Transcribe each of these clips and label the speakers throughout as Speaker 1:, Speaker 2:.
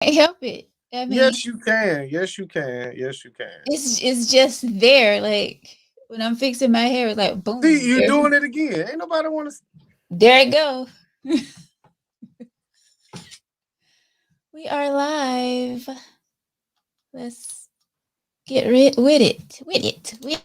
Speaker 1: Can't help it. I mean,
Speaker 2: Yes, you can. Yes, you can. Yes, you can.
Speaker 1: it's just there. Like when I'm fixing my hair, it's like
Speaker 2: See,
Speaker 1: boom,
Speaker 2: you doing it again. Ain't nobody want to.
Speaker 1: there it go. We are live. Let's get rid with it. With it. With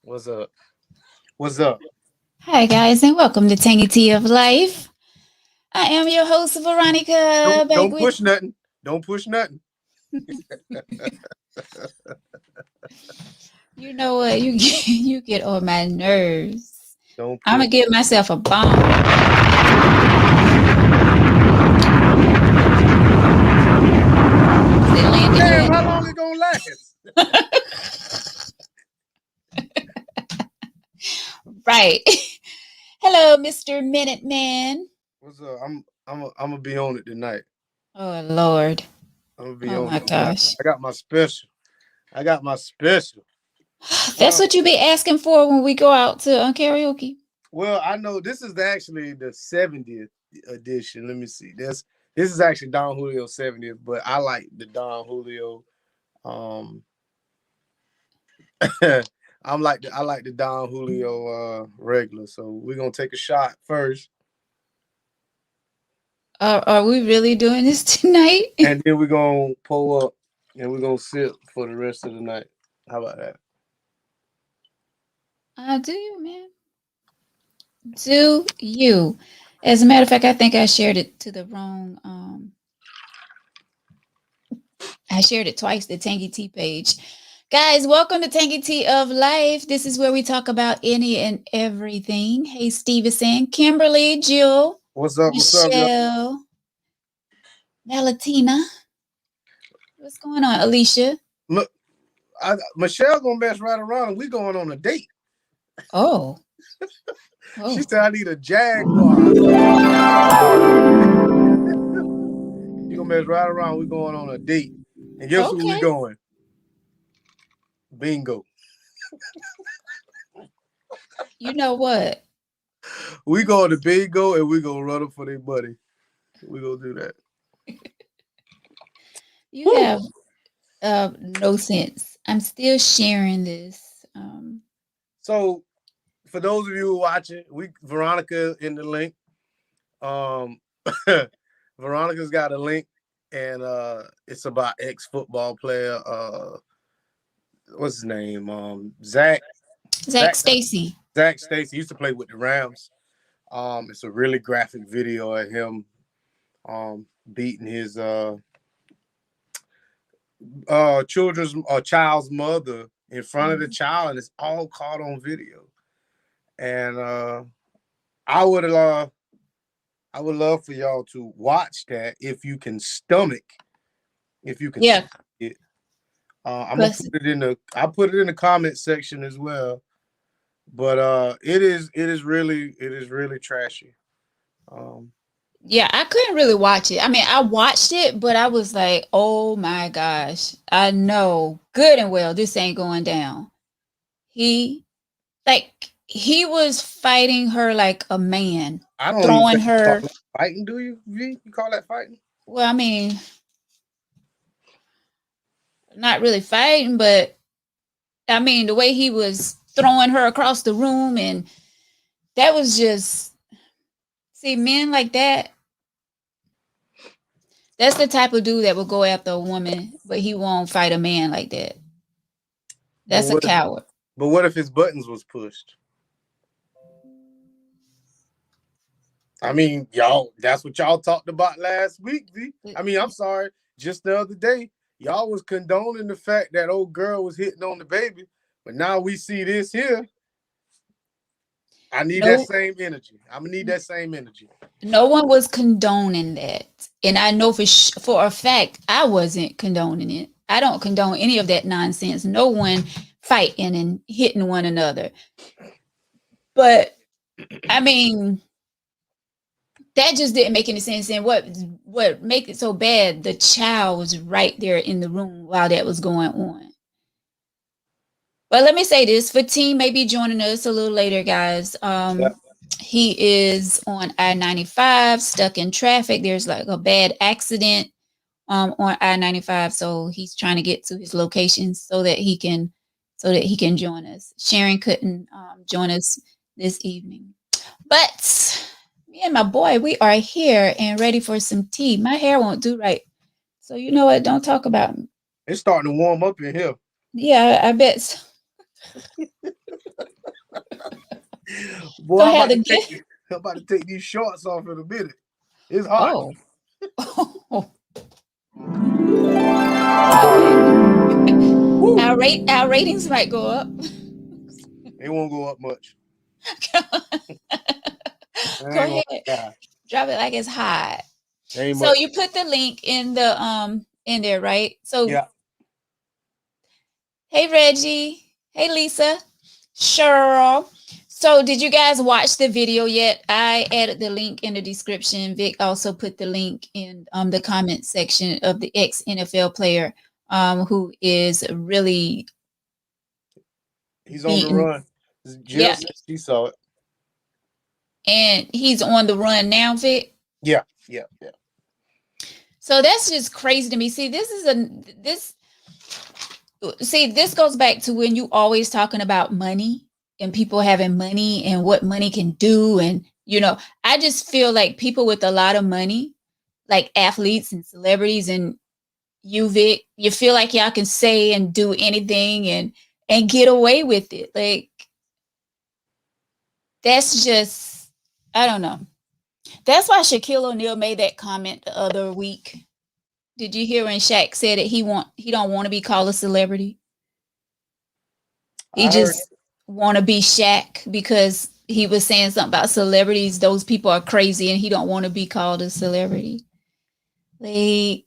Speaker 2: What's up? What's up?
Speaker 1: Hi guys, and welcome to Tangy Tea of Life. I am your host Veronica,
Speaker 2: Don't
Speaker 1: back
Speaker 2: don't
Speaker 1: with
Speaker 2: push nothing. Don't push nothing.
Speaker 1: you know what you get on my nerves.
Speaker 2: Don't
Speaker 1: I'm
Speaker 2: push.
Speaker 1: gonna give myself a bomb. Is it landed
Speaker 2: Damn,
Speaker 1: yet?
Speaker 2: how long it gonna last?
Speaker 1: Right. Hello, Mr. Minuteman.
Speaker 2: What's up? I'm gonna be on it tonight.
Speaker 1: Oh Lord.
Speaker 2: I'm gonna be
Speaker 1: Oh
Speaker 2: on
Speaker 1: my
Speaker 2: it tonight.
Speaker 1: gosh.
Speaker 2: I got my special. I got my special.
Speaker 1: That's
Speaker 2: Uh,
Speaker 1: what you be asking for when we go out to karaoke.
Speaker 2: well, I know this is actually the 70th edition. Let me see. This is actually Don Julio 70th, but I like the Don Julio. Um, I like the Don Julio regular. So we're gonna take a shot first,
Speaker 1: Are we really doing this tonight?
Speaker 2: and then we're gonna pull up, and we're gonna sip for the rest of the night. How about that?
Speaker 1: Do you, man? Do you? As a matter of fact, I think I shared it to the wrong. I shared it twice. The Tangy Tea page, guys. Welcome to Tangy Tea of Life. This is where we talk about any and everything. Hey, Stevenson, Kimberly, Jill,
Speaker 2: What's up? What's up, y'all?
Speaker 1: Michelle, Malatina. What's going on, Alicia?
Speaker 2: Look, Michelle gonna mess right around, and we going on a date.
Speaker 1: Oh,
Speaker 2: She
Speaker 1: oh.
Speaker 2: said I need a Jaguar. I said, you gonna mess right around. We going on a date, and guess where we
Speaker 1: Okay.
Speaker 2: going? Bingo.
Speaker 1: You know what?
Speaker 2: We going to bingo, and we gonna run up for their buddy. We gonna do that.
Speaker 1: You
Speaker 2: Woo.
Speaker 1: have no sense. I'm still sharing this.
Speaker 2: So, for those of you who watching, Veronica in the link. Um, Veronica's got a link, and it's about ex football player. What's his name? Zach.
Speaker 1: Zach
Speaker 2: Zach.
Speaker 1: Stacy.
Speaker 2: Zach Stacy used to play with the Rams. It's a really graphic video of him beating his child's mother in front of the child, and it's all caught on video. And I would love for y'all to watch that if you can stomach, if you can
Speaker 1: Yeah.
Speaker 2: it. I'm gonna put it in the comment section as well. But it is really trashy. Um,
Speaker 1: Yeah, I couldn't really watch it. I mean, I watched it, but I was like, oh my gosh, I know good and well this ain't going down. He, he was fighting her like a man,
Speaker 2: I don't even
Speaker 1: throwing
Speaker 2: think you call
Speaker 1: her.
Speaker 2: that fighting, do you? V? You call that fighting?
Speaker 1: Well, I mean, not really fighting, but I mean, the way he was throwing her across the room, and that was just, see, men like that, that's the type of dude that will go after a woman, but he won't fight a man like that.
Speaker 2: But
Speaker 1: That's a
Speaker 2: what if
Speaker 1: coward.
Speaker 2: but what if his buttons was pushed? I mean, y'all, that's what y'all talked about last week, V. I mean, I'm sorry. just the other day, y'all was condoning the fact that old girl was hitting on the baby, but now we see this here. I need that same energy. I'm gonna need that same energy.
Speaker 1: No one was condoning that, and I know for a fact I wasn't condoning it. I don't condone any of that nonsense. No one fighting and hitting one another. But I mean, that just didn't make any sense. And what make it so bad? The child was right there in the room while that was going on. But let me say this: Fatim may be joining us a little later, guys.
Speaker 2: Yep.
Speaker 1: He is on I-95, stuck in traffic. There's like a bad accident on I-95, so he's trying to get to his location so that he can join us. Sharon couldn't join us this evening, but me and my boy, we are here and ready for some tea. My hair won't do right, so you know what? Don't talk about me.
Speaker 2: It's starting to warm up in here.
Speaker 1: Yeah, I bet. So.
Speaker 2: Boy, I'm about to take these shorts off in a minute. It's hot.
Speaker 1: Oh. Our ratings might go up.
Speaker 2: They won't go up much.
Speaker 1: Go ahead. Drop it like it's hot. So much. You put the link in the in there, right? So
Speaker 2: yeah.
Speaker 1: Hey Reggie. Hey Lisa. Cheryl. So did you guys watch the video yet? I added the link in the description. Vic also put the link in the comment section of the ex-NFL player who is really
Speaker 2: he's on the run.
Speaker 1: Yeah.
Speaker 2: He saw it.
Speaker 1: And he's on the run now, Vic?
Speaker 2: Yeah.
Speaker 1: So that's just crazy to me. See, this goes back to when you always talking about money and people having money and what money can do. And, I just feel like people with a lot of money, like athletes and celebrities and you, Vic, you feel like y'all can say and do anything and get away with it. Like, that's just, I don't know. That's why Shaquille O'Neal made that comment the other week. Did you hear when Shaq said that he don't want to be called a celebrity? He just want to be Shaq because he was saying something about celebrities. Those people are crazy and he don't want to be called a celebrity. Like,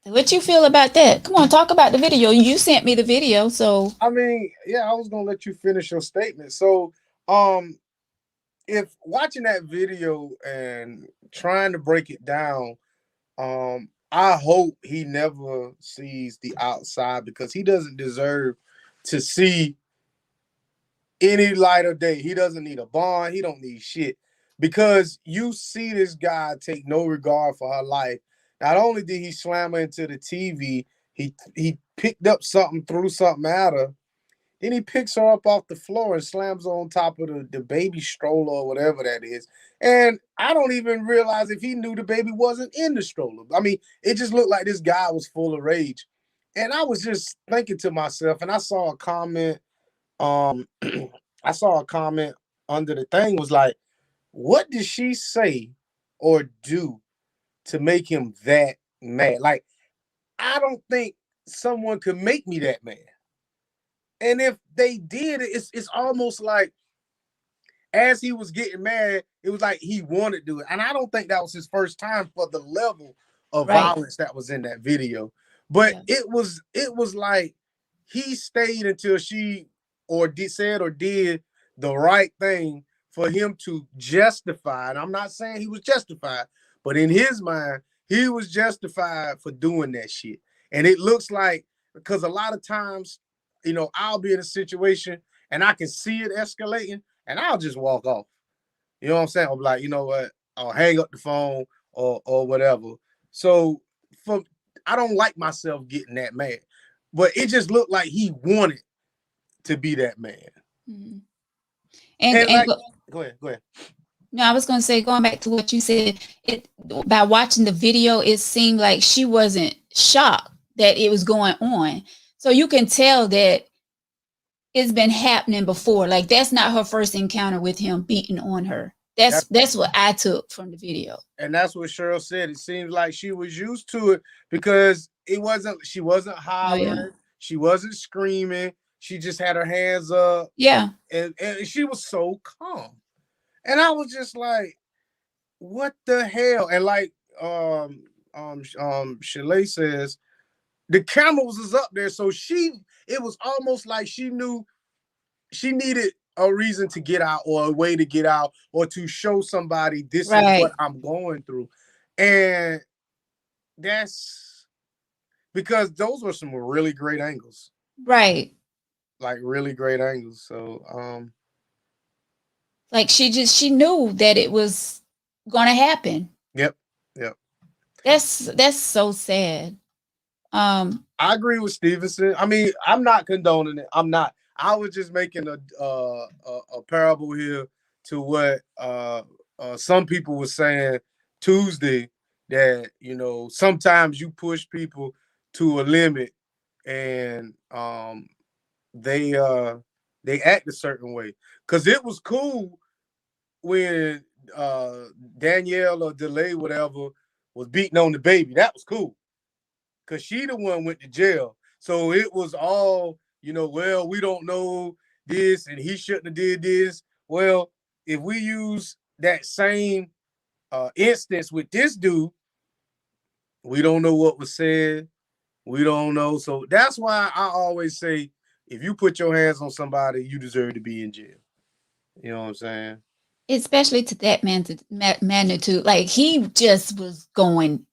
Speaker 1: what you feel about that? Come on, talk about the video. You sent me the video, so.
Speaker 2: I mean, yeah, I was going to let you finish your statement. So, if watching that video and trying to break it down, I hope he never sees the outside because he doesn't deserve to see any light of day. He doesn't need a bond. He don't need shit because you see this guy take no regard for her life. Not only did he slam her into the TV, he picked up something, threw something at her. Then he picks her up off the floor and slams her on top of the baby stroller or whatever that is. And I don't even realize if he knew the baby wasn't in the stroller. I mean, it just looked like this guy was full of rage. And I was just thinking to myself, and I saw a comment, under the thing was like, what did she say or do to make him that mad? Like, I don't think someone could make me that mad. And if they did, it's almost like as he was getting mad, it was like he wanted to do it. And I don't think that was his first time for the level of violence that was in that video. But it was like he stayed until she said or did the right thing for him to justify. And I'm not saying he was justified, but in his mind, he was justified for doing that shit. And it looks like, because a lot of times, I'll be in a situation and I can see it escalating and I'll just walk off. You know what I'm saying? I'll be like, you know what? I'll hang up the phone or whatever. So I don't like myself getting that mad, but it just looked like he wanted to be that man.
Speaker 1: Mm-hmm.
Speaker 2: Go ahead.
Speaker 1: No, I was going to say, going back to what you said, by watching the video, it seemed like she wasn't shocked that it was going on. So you can tell that it's been happening before. Like, that's not her first encounter with him beating on her. That's what I took from the video.
Speaker 2: And that's what Cheryl said. It seems like she was used to it because she wasn't hollering,
Speaker 1: yeah.
Speaker 2: she wasn't screaming, she just had her hands up.
Speaker 1: Yeah.
Speaker 2: And she was so calm. And I was just like, what the hell? And like Shalay says, the cameras was up there, so it was almost like she knew she needed a reason to get out or a way to get out or to show somebody this is what I'm going through. And that's because those were some really great angles.
Speaker 1: Right.
Speaker 2: Like really great angles. So
Speaker 1: like she knew that it was gonna happen.
Speaker 2: Yep.
Speaker 1: That's so sad.
Speaker 2: I agree with Stevenson. I mean, I'm not condoning it. I'm not. I was just making a parable here to what some people were saying Tuesday, that sometimes you push people to a limit and they act a certain way. Because it was cool when Danielle or DeLay, whatever, was beating on the baby. That was cool. Because she the one went to jail. So it was all, well, we don't know this and he shouldn't have did this. Well, if we use that same instance with this dude, we don't know what was said. We don't know. So that's why I always say, if you put your hands on somebody, you deserve to be in jail. You know what I'm saying?
Speaker 1: Especially to that magnitude. Like, he just was going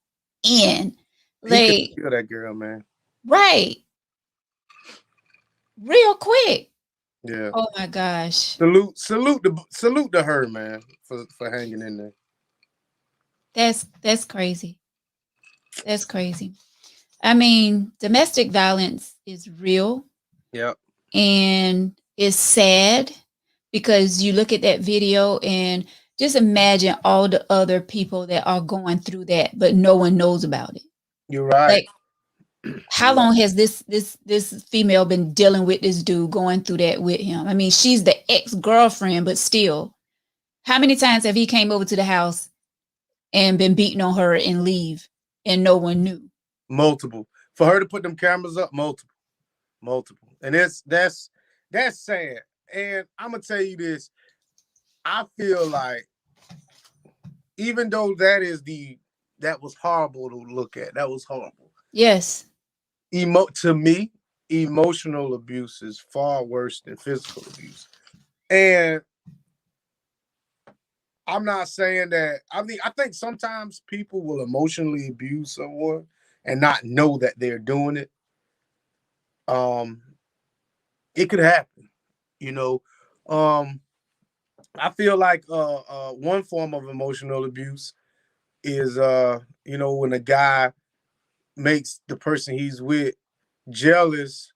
Speaker 1: in. Like,
Speaker 2: he could kill that girl, man.
Speaker 1: Right. Real quick.
Speaker 2: Yeah.
Speaker 1: Oh my gosh.
Speaker 2: Salute to her, man, for hanging in there.
Speaker 1: That's crazy. That's crazy. I mean, domestic violence is real.
Speaker 2: Yep.
Speaker 1: And it's sad because you look at that video and just imagine all the other people that are going through that, but no one knows about it.
Speaker 2: You're right.
Speaker 1: Like, how long has this female been dealing with this dude, going through that with him? I mean, she's the ex-girlfriend, but still, how many times have he came over to the house and been beating on her and leave and no one knew?
Speaker 2: Multiple. For her to put them cameras up, multiple. And that's sad. And I'm gonna tell you this. I feel like even though that was horrible to look at. That was horrible.
Speaker 1: Yes.
Speaker 2: To me, emotional abuse is far worse than physical abuse. And I'm not saying that. I mean, I think sometimes people will emotionally abuse someone and not know that they're doing it. It could happen, I feel like one form of emotional abuse is when a guy makes the person he's with jealous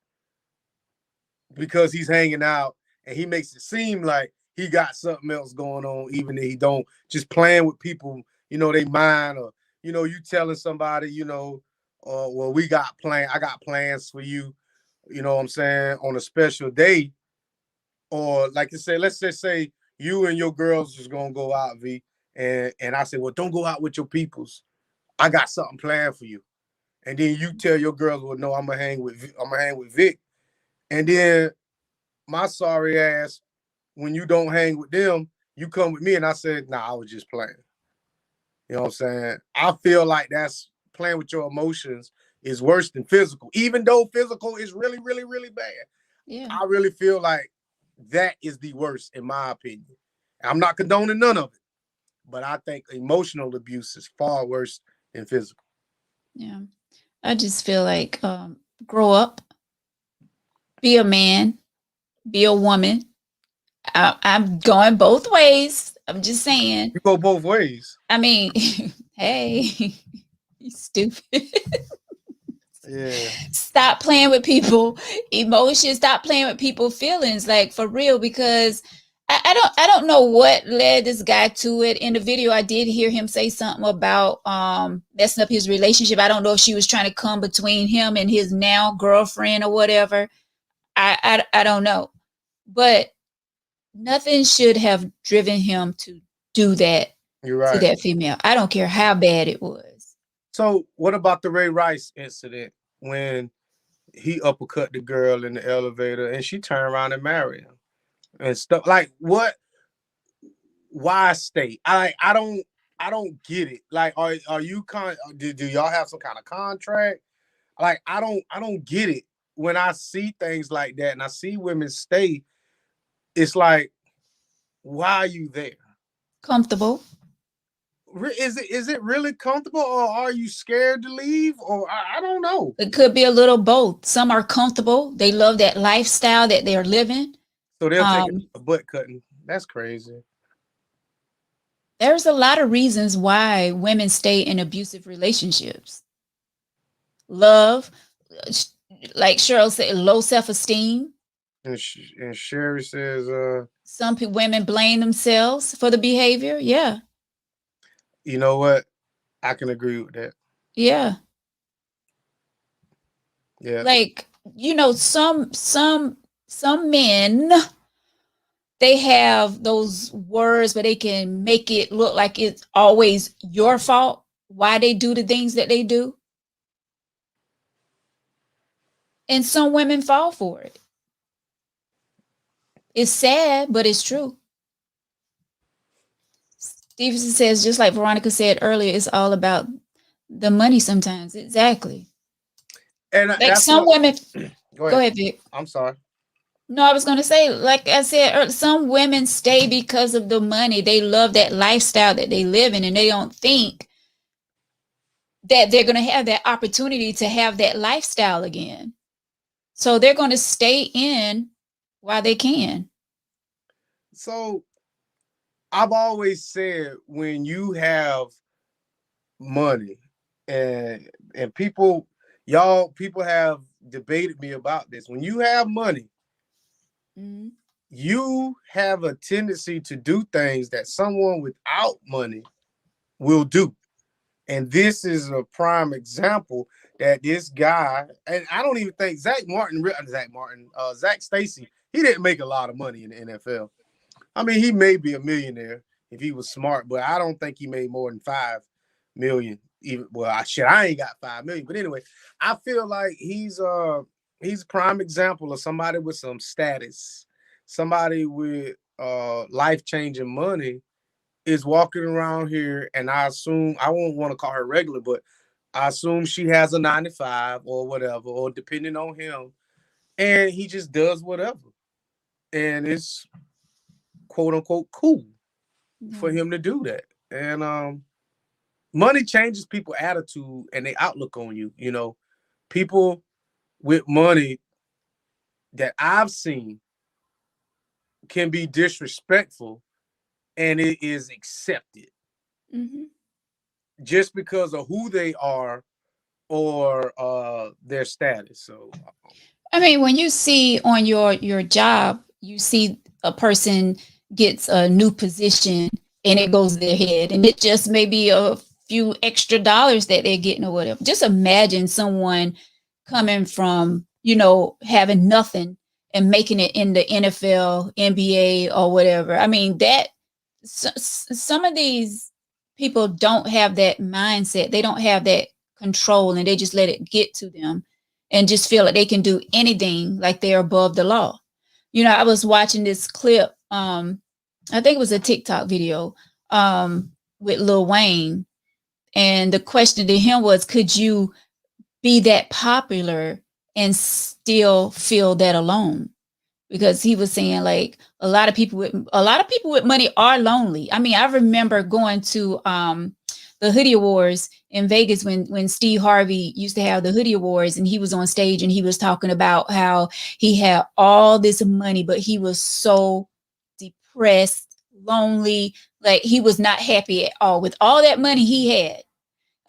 Speaker 2: because he's hanging out, and he makes it seem like he got something else going on, even if he don't. Just playing with people, they mind, or you telling somebody, well, I got plans for you, you know what I'm saying, on a special day. Or like I said, let's just say you and your girls is gonna go out, V, and I say, well, don't go out with your peoples. I got something planned for you. And then you tell your girls, well, no, I'm gonna hang with Vic. And then my sorry ass, when you don't hang with them, you come with me, and I said, nah, I was just playing. You know what I'm saying? I feel like that's playing with your emotions is worse than physical, even though physical is really, really, really bad.
Speaker 1: Yeah.
Speaker 2: I really feel like that is the worst, in my opinion. I'm not condoning none of it, but I think emotional abuse is far worse than physical.
Speaker 1: Yeah. I just feel like grow up, be a man, be a woman. I'm going both ways. I'm just saying.
Speaker 2: You go both ways.
Speaker 1: I mean, hey, you stupid.
Speaker 2: Yeah.
Speaker 1: Stop playing with people emotions. Stop playing with people feelings, like, for real, because I don't know what led this guy to it. In the video, I did hear him say something about messing up his relationship. I don't know if she was trying to come between him and his now girlfriend or whatever. I don't know. But nothing should have driven him to do that
Speaker 2: You're
Speaker 1: to
Speaker 2: right.
Speaker 1: that female. I don't care how bad it was.
Speaker 2: So what about the Ray Rice incident when he uppercut the girl in the elevator and she turned around and married him and stuff? Like what? Why stay? I don't get it. Like are you do y'all have some kind of contract? Like I don't get it. When I see things like that and I see women stay, it's like, why are you there?
Speaker 1: Comfortable.
Speaker 2: Is it really comfortable, or are you scared to leave? Or I don't know.
Speaker 1: It could be a little both. Some are comfortable. They love that lifestyle that they're living.
Speaker 2: So they'll take
Speaker 1: Um,
Speaker 2: a butt cutting. That's crazy.
Speaker 1: there's a lot of reasons why women stay in abusive relationships. Love, like Cheryl said, low self-esteem.
Speaker 2: And Sherry says,
Speaker 1: Some women blame themselves for the behavior. Yeah,
Speaker 2: you know what? I can agree with that.
Speaker 1: yeah.
Speaker 2: Yeah.
Speaker 1: Like, some men, they have those words, but they can make it look like it's always your fault why they do the things that they do. And some women fall for it. It's sad, but it's true. Stevenson says, just like Veronica said earlier, it's all about the money sometimes. Exactly.
Speaker 2: And
Speaker 1: Like
Speaker 2: that's
Speaker 1: some
Speaker 2: what.
Speaker 1: women,
Speaker 2: Go
Speaker 1: go
Speaker 2: ahead.
Speaker 1: ahead, Vic.
Speaker 2: I'm sorry.
Speaker 1: No, I was going to say, like I said, some women stay because of the money. They love that lifestyle that they live in, and they don't think that they're going to have that opportunity to have that lifestyle again. So they're going to stay in while they can.
Speaker 2: So I've always said, when you have money, and people have debated me about this. When you have money,
Speaker 1: Mm-hmm.
Speaker 2: you have a tendency to do things that someone without money will do. And this is a prime example that this guy, and I don't even think Zach Stacy, he didn't make a lot of money in the NFL. I mean, he may be a millionaire if he was smart, but I don't think he made more than 5 million. Even I ain't got 5 million. But anyway, I feel like he's a prime example of somebody with some status, somebody with life-changing money is walking around here, and I assume, I won't want to call her regular, but I assume she has a 9 to 5 or whatever, or depending on him, and he just does whatever, and it's quote unquote cool for him to do that. And money changes people's attitude and their outlook on you. You know, people with money that I've seen can be disrespectful, and it is accepted.
Speaker 1: Mm-hmm.
Speaker 2: Just because of who they are or their status. So
Speaker 1: I mean, when you see on your job, you see a person gets a new position and it goes to their head, and it just may be a few extra dollars that they're getting or whatever. Just imagine someone coming from, having nothing and making it in the NFL, NBA, or whatever. I mean, that some of these people don't have that mindset. They don't have that control, and they just let it get to them and just feel like they can do anything, like they're above the law. I was watching this clip. I think it was a TikTok video with Lil Wayne. And the question to him was, could you be that popular and still feel that alone? Because he was saying, like, a lot of people with money are lonely. I mean, I remember going to the Hoodie Awards in Vegas when Steve Harvey used to have the Hoodie Awards, and he was on stage and he was talking about how he had all this money, but he was so depressed, lonely, like he was not happy at all with all that money he had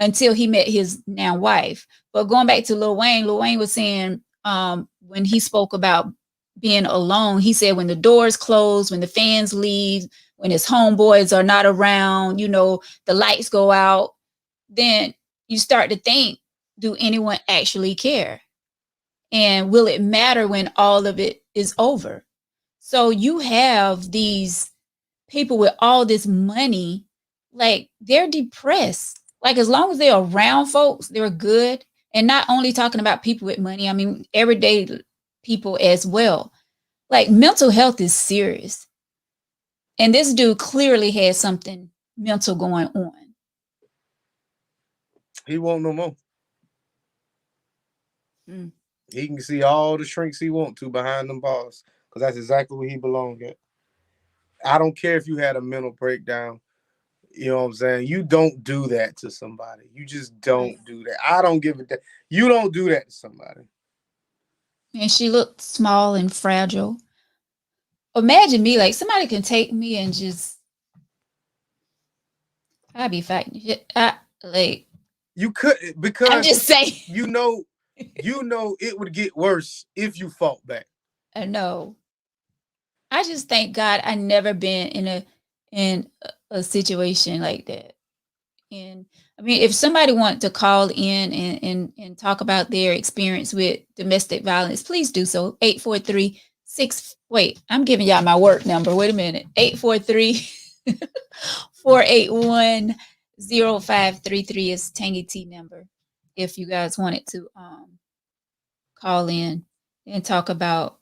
Speaker 1: until he met his now wife. But going back to Lil Wayne was saying, when he spoke about being alone, he said when the doors close, when the fans leave, when his homeboys are not around, the lights go out, then you start to think, do anyone actually care? And will it matter when all of it is over? So you have these people with all this money, like they're depressed. Like as long as they're around folks, they're good. And not only talking about people with money, I mean everyday people as well. Like mental health is serious. And this dude clearly has something mental going on.
Speaker 2: He won't no more.
Speaker 1: Mm.
Speaker 2: He can see all the shrinks he want to behind them bars because that's exactly where he belong at. I don't care if you had a mental breakdown. You know what I'm saying? You don't do that to somebody. You just don't
Speaker 1: Right.
Speaker 2: do that. I don't give a damn. You don't do that to somebody.
Speaker 1: And she looked small and fragile. Imagine me, like somebody can take me and just I'd be fighting shit. Like
Speaker 2: You could
Speaker 1: I'm
Speaker 2: because
Speaker 1: just saying.
Speaker 2: you know it would get worse if you fought back.
Speaker 1: I know. I just thank God I never been in a situation like that. And I mean, if somebody wants to call in and talk about their experience with domestic violence, please do so. 843-6. Wait, I'm giving y'all my work number. Wait a minute. 843-481-0533 is Tangy T number. If you guys wanted to call in and talk about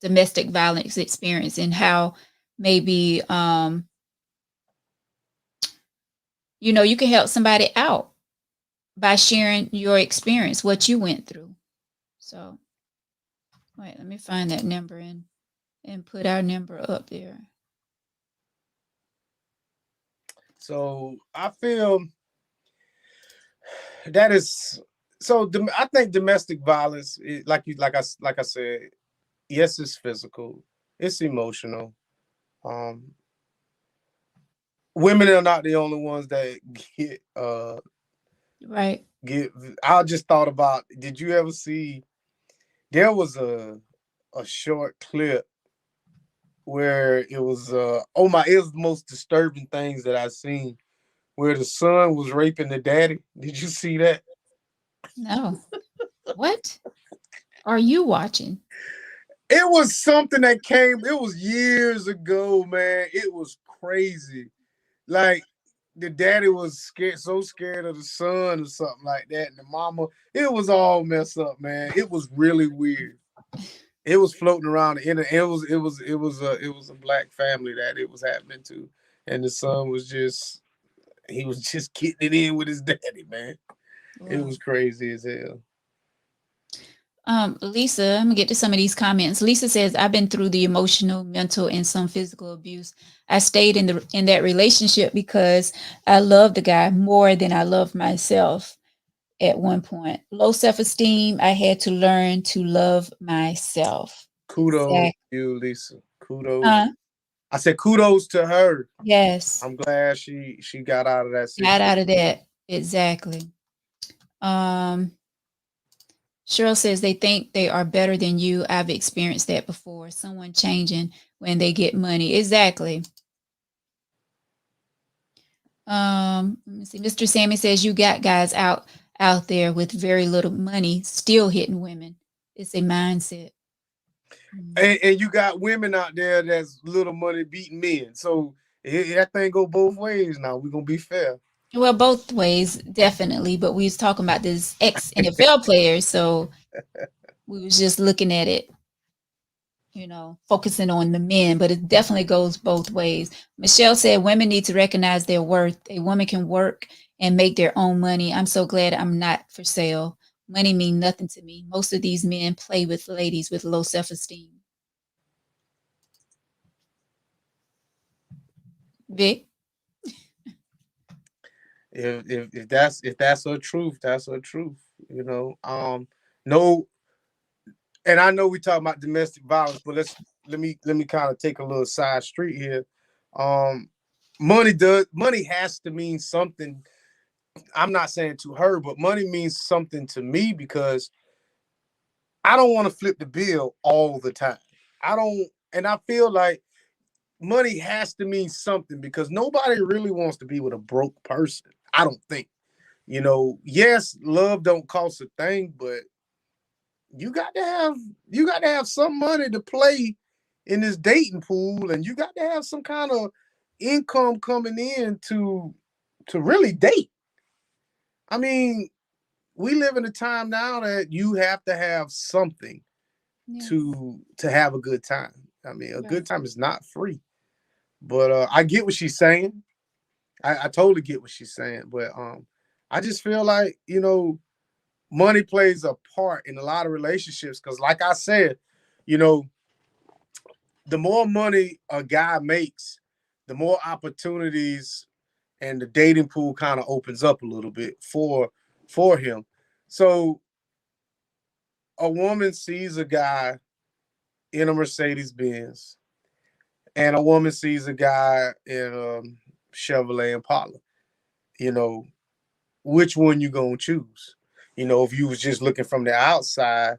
Speaker 1: domestic violence experience and how maybe you can help somebody out by sharing your experience, what you went through. So wait, let me find that number and put our number up there.
Speaker 2: So I feel that is so. I think domestic violence, like I said, yes, it's physical, it's emotional. Um, Women are not the only ones that
Speaker 1: Right.
Speaker 2: get. I just thought about. Did you ever see? There was a short clip where it was oh my, it was the most disturbing things that I've seen. Where the son was raping the daddy. Did you see that?
Speaker 1: No. What are you watching?
Speaker 2: It was something that came. It was years ago, man. It was crazy. Like the daddy was scared, so scared of the son or something like that, and the mama. It was all messed up, man. It was really weird. It was floating around in it. It was a black family that it was happening to, and the son was just he was just getting it in with his daddy, man. It
Speaker 1: Wow.
Speaker 2: was crazy as hell.
Speaker 1: Lisa, I'm gonna get to some of these comments. Lisa says, I've been through the emotional, mental, and some physical abuse. I stayed in that relationship because I loved the guy more than I loved myself at one point. Low self-esteem. I had to learn to love myself.
Speaker 2: Kudos
Speaker 1: Exactly.
Speaker 2: to you, Lisa. Kudos.
Speaker 1: Huh?
Speaker 2: I said kudos to her.
Speaker 1: Yes.
Speaker 2: I'm glad she got out of that
Speaker 1: Got
Speaker 2: situation.
Speaker 1: out of that. Exactly. Um, Cheryl says they think they are better than you. I've experienced that before. Someone changing when they get money. Exactly. Let me see. Mr. Sammy says you got guys out there with very little money still hitting women. It's a mindset. Mm.
Speaker 2: And you got women out there that's little money beating men. So that thing go both ways now. We're gonna be fair.
Speaker 1: Well, both ways, definitely. But we was talking about this ex NFL players, so we was just looking at it, focusing on the men, but it definitely goes both ways. Michelle said women need to recognize their worth. A woman can work and make their own money. I'm so glad I'm not for sale. Money mean nothing to me. Most of these men play with ladies with low self-esteem. Vic?
Speaker 2: If that's her truth, that's her truth. No, and I know we talk about domestic violence, but let me kind of take a little side street here. Um, money has to mean something. I'm not saying to her, but money means something to me because I don't want to flip the bill all the time. I don't, and I feel like money has to mean something because nobody really wants to be with a broke person. I don't think. Yes, love don't cost a thing, but you got to have you got to have some money to play in this dating pool, and you got to have some kind of income coming in to really date. I mean, we live in a time now that you have to have something
Speaker 1: Yeah.
Speaker 2: to have a good time. I mean, a
Speaker 1: Right.
Speaker 2: good time is not free. But I get what she's saying. I totally get what she's saying. But I just feel like, money plays a part in a lot of relationships. Because like I said, you know, the more money a guy makes, the more opportunities and the dating pool kind of opens up a little bit for him. So a woman sees a guy in a Mercedes Benz, and a woman sees a guy in a Chevrolet Impala. You know, which one you gonna choose? If you was just looking from the outside,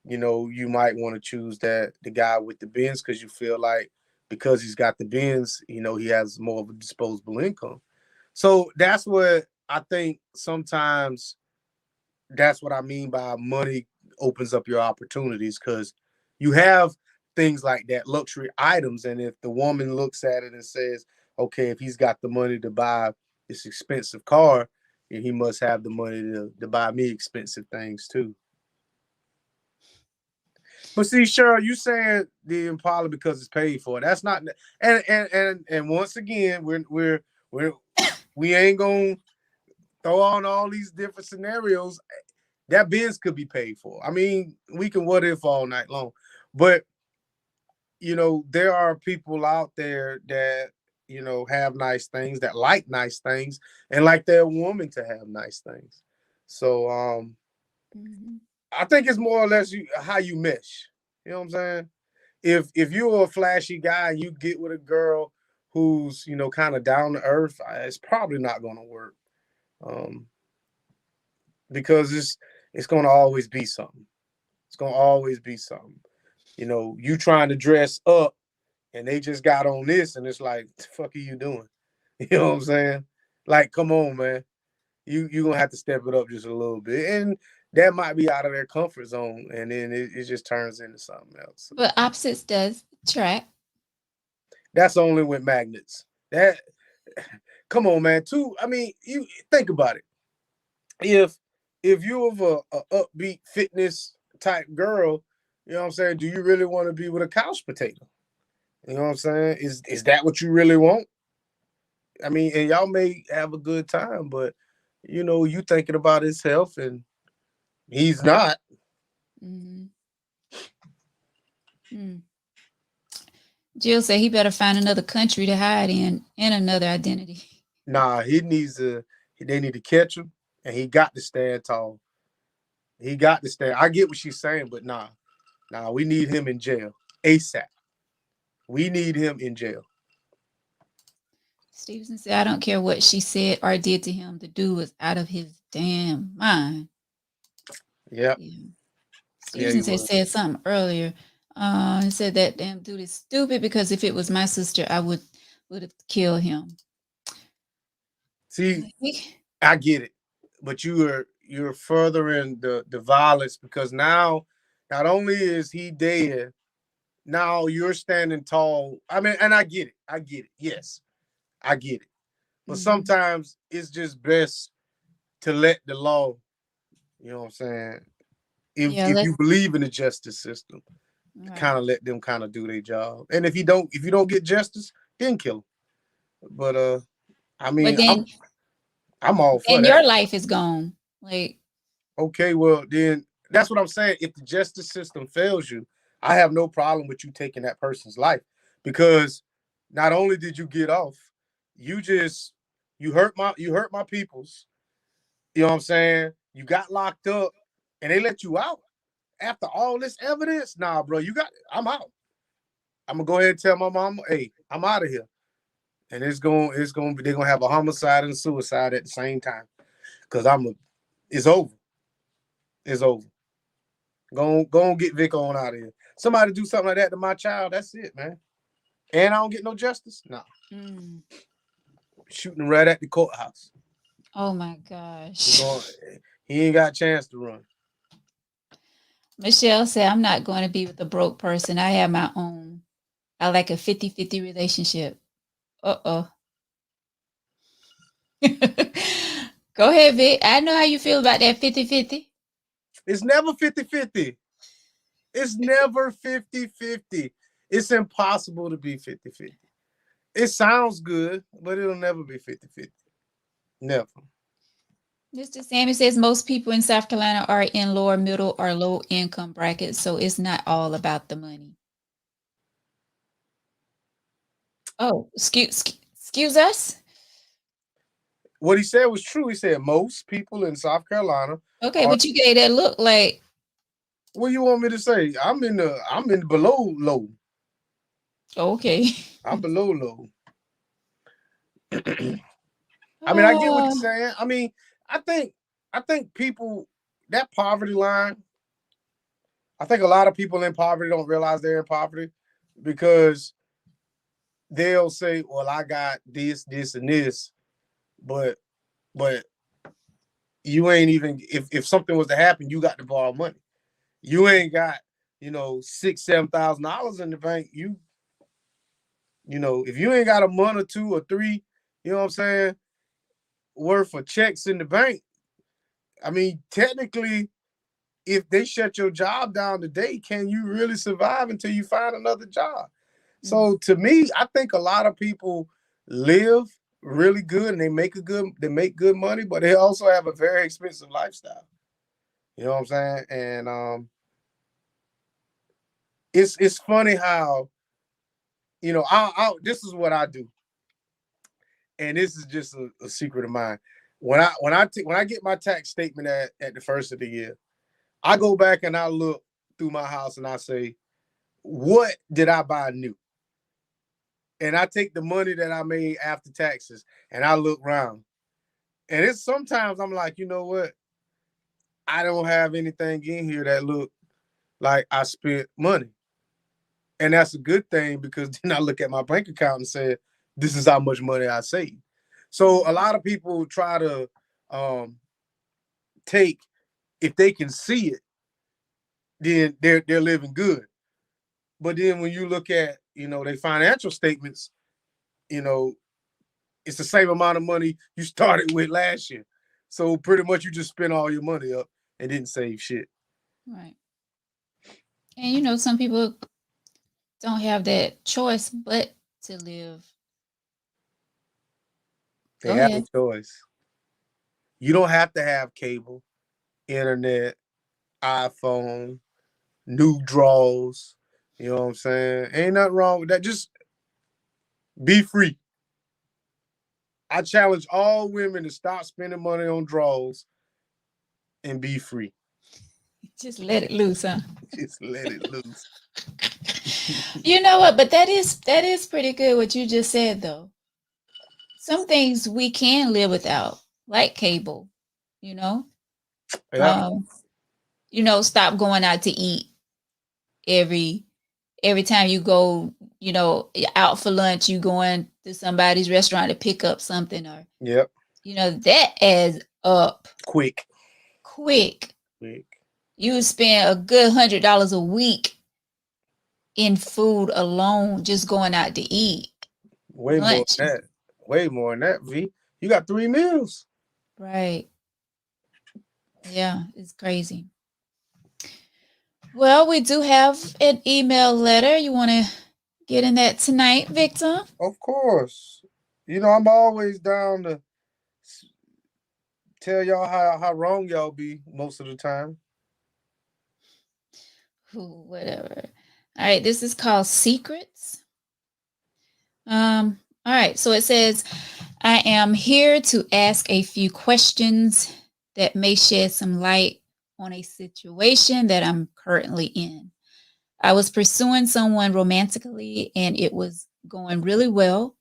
Speaker 2: you might want to choose the guy with the Benz because you feel like because he's got the Benz, he has more of a disposable income. So that's what I think sometimes that's what I mean by money opens up your opportunities because you have things like that, luxury items. And if the woman looks at it and says, okay, if he's got the money to buy this expensive car, he must have the money to buy me expensive things too. But see, Cheryl, you saying the Impala because it's paid for. That's not, and once again, we ain't gonna throw on all these different scenarios. That Benz could be paid for. I mean, we can what if all night long, but there are people out there that have nice things, that like nice things, and like their woman to have nice things. So
Speaker 1: Mm-hmm.
Speaker 2: I think it's more or less how you mesh. You know what I'm saying? If you're a flashy guy and you get with a girl who's kind of down to earth, it's probably not going to work. Um, because it's going to always be something. It's going to always be something. You trying to dress up and they just got on this and it's like, the fuck are you doing? You know what I'm saying? Like, come on, man. You're going to have to step it up just a little bit. And that might be out of their comfort zone. And then it just turns into something else.
Speaker 1: But opposites does attract.
Speaker 2: That's only with magnets. That, come on, man. I mean, you think about it. If you're of a upbeat fitness type girl, you know what I'm saying? Do you really want to be with a couch potato? You know what I'm saying? Is that what you really want? I mean, and y'all may have a good time, but you thinking about his health and he's not.
Speaker 1: Mm-hmm. Mm. Jill said he better find another country to hide in and another identity.
Speaker 2: Nah, he needs to. They need to catch him, and he got to stand tall. He got to stand. I get what she's saying, but nah, we need him in jail ASAP. We need him in jail.
Speaker 1: Stevenson said, I don't care what she said or did to him. The dude was out of his damn mind.
Speaker 2: Yep.
Speaker 1: Yeah.
Speaker 2: Yeah,
Speaker 1: Stevenson said something earlier. He said that damn dude is stupid because if it was my sister, I would have killed him.
Speaker 2: See, I get it, but you're furthering the violence because now, not only is he dead, now you're standing tall. I mean, and I get it. I get it. Yes, I get it. But sometimes it's just best to let the law, you know what I'm saying? If you believe in the justice system, right, kind of let them kind of do their job. And if you don't get justice, then kill them. But I mean, then, I'm all for that.
Speaker 1: And your life is gone. Like,
Speaker 2: okay, well then that's what I'm saying. If the justice system fails you, I have no problem with you taking that person's life because not only did you get off, you hurt my peoples. You know what I'm saying? You got locked up and they let you out after all this evidence. Nah, bro, I'm out. I'm gonna go ahead and tell my mama, hey, I'm out of here. And they're gonna have a homicide and a suicide at the same time. Cause it's over. It's over. Go on, get Vic on out of here. Somebody do something like that to my child, that's it, man. And I don't get no justice? No. Shooting right at the courthouse.
Speaker 1: Oh my gosh.
Speaker 2: He ain't got a chance to run.
Speaker 1: Michelle said, I'm not going to be with a broke person. I have my own. I like a 50-50 relationship. Uh-oh. Go ahead, Vic. I know how you feel about that 50-50.
Speaker 2: It's never 50-50. It's never 50-50. It's impossible to be 50-50. It sounds good, but it'll never be 50-50. Never.
Speaker 1: Mr. Sammy says most people in South Carolina are in lower middle or low income brackets, so it's not all about the money. Oh, excuse us.
Speaker 2: What he said was true. He said most people in South Carolina.
Speaker 1: Okay, but you gave that look like.
Speaker 2: What you want me to say? I'm in below low.
Speaker 1: Okay.
Speaker 2: I'm below low. I mean, I get what you're saying. I mean, I think people, that poverty line, I think a lot of people in poverty don't realize they're in poverty because they'll say, well, I got this, and this, but you ain't even, if something was to happen, you got to borrow money. You ain't got, $6,000-$7,000 in the bank. You know, if you ain't got a month or two or three, you know what I'm saying, worth of checks in the bank, I mean, technically, if they shut your job down today, can you really survive until you find another job? Mm-hmm. So to me, I think a lot of people live really good and they make good money, but they also have a very expensive lifestyle. You know what I'm saying? And it's funny how, this is what I do. And this is just a secret of mine. When I get my tax statement at the first of the year, I go back and I look through my house and I say, what did I buy new? And I take the money that I made after taxes and I look around. And it's sometimes I'm like, you know what? I don't have anything in here that look like I spent money. And that's a good thing because then I look at my bank account and say, this is how much money I saved. So a lot of people try to take, if they can see it, then they're living good. But then when you look at, their financial statements, it's the same amount of money you started with last year. So pretty much you just spent all your money up and didn't save shit.
Speaker 1: Right. And some people don't have that choice but to live.
Speaker 2: They have a choice. You don't have to have cable, internet, iPhone, new draws. You know what I'm saying? Ain't nothing wrong with that. Just be free. I challenge all women to stop spending money on draws and be free.
Speaker 1: Just let it loose, huh?
Speaker 2: Just let it loose.
Speaker 1: You know what? But that is pretty good what you just said, though. Some things we can live without, like cable,
Speaker 2: Yeah.
Speaker 1: Stop going out to eat every time you go, out for lunch, you going to somebody's restaurant to pick up something or,
Speaker 2: yep.
Speaker 1: That adds up.
Speaker 2: Quick.
Speaker 1: You spend a good $100 a week in food alone, just going out to eat.
Speaker 2: Way more than that, V. You got 3 meals.
Speaker 1: Right. Yeah, it's crazy. Well, we do have an email letter. You want to get in that tonight, Victor?
Speaker 2: Of course. I'm always down to tell y'all how wrong y'all be most of the time.
Speaker 1: Whatever. All right, this is called Secrets. All right, so it says, I am here to ask a few questions that may shed some light on a situation that I'm currently in. I was pursuing someone romantically and it was going really well.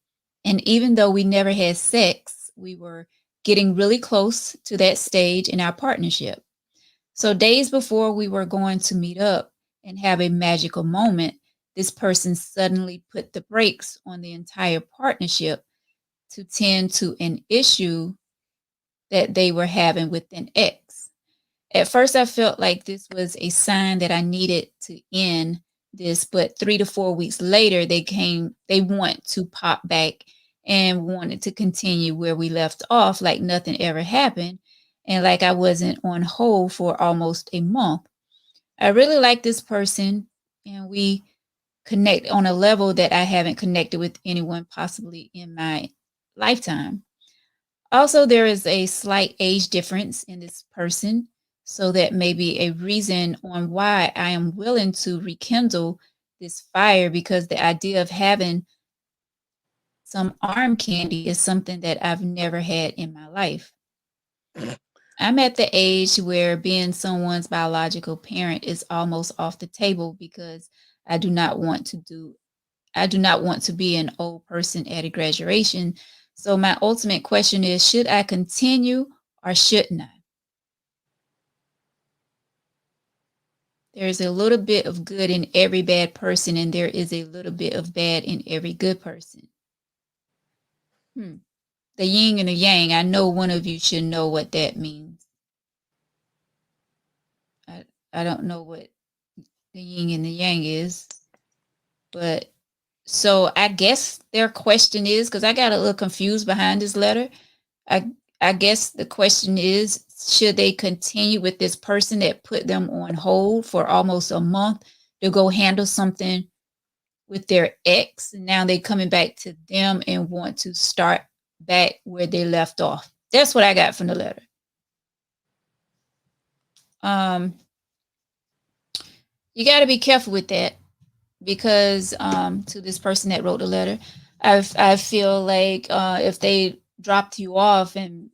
Speaker 1: And even though we never had sex, we were getting really close to that stage in our partnership. So days before we were going to meet up and have a magical moment, this person suddenly put the brakes on the entire partnership to tend to an issue that they were having with an ex. At first, I felt like this was a sign that I needed to end this, but 3 to 4 weeks later, they want to pop back and wanted to continue where we left off, like nothing ever happened, and like I wasn't on hold for almost a month. I really like this person, and we connect on a level that I haven't connected with anyone possibly in my lifetime. Also, there is a slight age difference in this person, so that may be a reason on why I am willing to rekindle this fire, because the idea of having some arm candy is something that I've never had in my life. I'm at the age where being someone's biological parent is almost off the table, because I do not want to do I do not want to be an old person at a graduation. So my ultimate question is, should I continue or shouldn't I? There's a little bit of good in every bad person, and there is a little bit of bad in every good person. The yin and the yang, I know one of you should know what that means. I don't know what the yin and the yang is, but so I guess their question is, because I got a little confused behind this letter. I guess the question is, should they continue with this person that put them on hold for almost a month to go handle something with their ex, and now they coming back to them and want to start back where they left off? That's what I got from the letter. You got to be careful with that, because to this person that wrote the letter, I feel like if they dropped you off and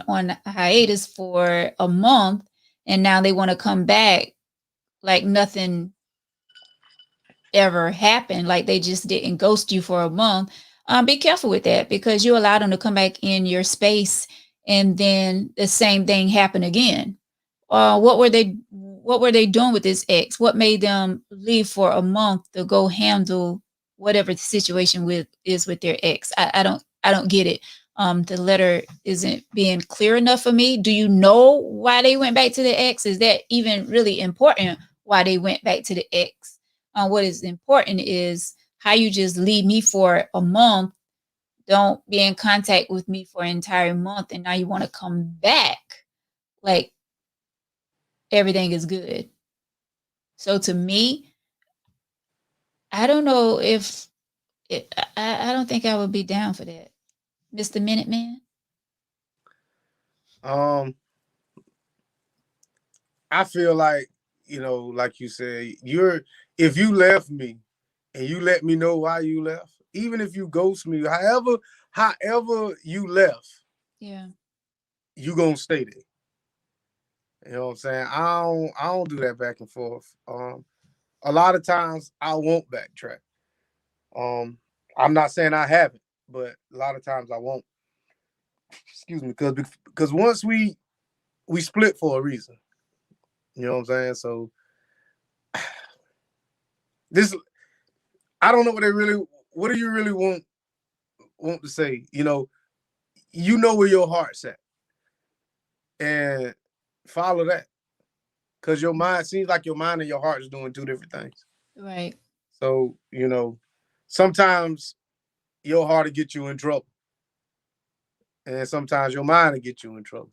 Speaker 1: on hiatus for a month, and now they want to come back like nothing ever happened, like they just didn't ghost you for a month, be careful with that, because you allowed them to come back in your space, and then the same thing happened again. What were they doing with this ex? What made them leave for a month to go handle whatever the situation is with their ex? I don't get it. The letter isn't being clear enough for me. Do you know why they went back to the ex? Is that even really important, why they went back to the ex? What is important is how you just leave me for a month, don't be in contact with me for an entire month, and now you want to come back like everything is good. So to me, I don't know if I don't think I would be down for that, Mr. Minuteman.
Speaker 2: I feel like, like you said, if you left me and you let me know why you left, even if you ghost me, however you left,
Speaker 1: Yeah,
Speaker 2: you gonna stay there. You know what I'm saying? I don't do that back and forth. A lot of times I won't backtrack. I'm not saying I haven't, but a lot of times I won't. Excuse me, because once we split for a reason. You know what I'm saying? So this, I don't know what do you really want to say? You know where your heart's at, and follow that, because your mind seems like your mind and your heart is doing two different things.
Speaker 1: right.
Speaker 2: So sometimes your heart will get you in trouble, and sometimes your mind will get you in trouble.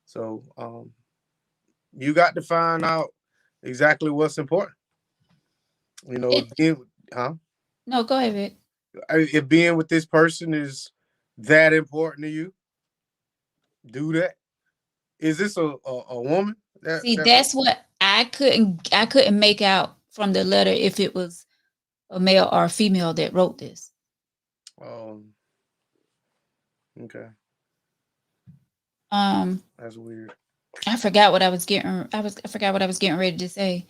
Speaker 2: So you got to find out exactly what's important. Huh?
Speaker 1: No, go ahead, Vic.
Speaker 2: If being with this person is that important to you, do that. Is this a woman?
Speaker 1: See, that's what I couldn't make out from the letter, if it was a male or a female that wrote this.
Speaker 2: Okay. That's weird.
Speaker 1: I forgot what I was getting. I forgot what I was getting ready to say,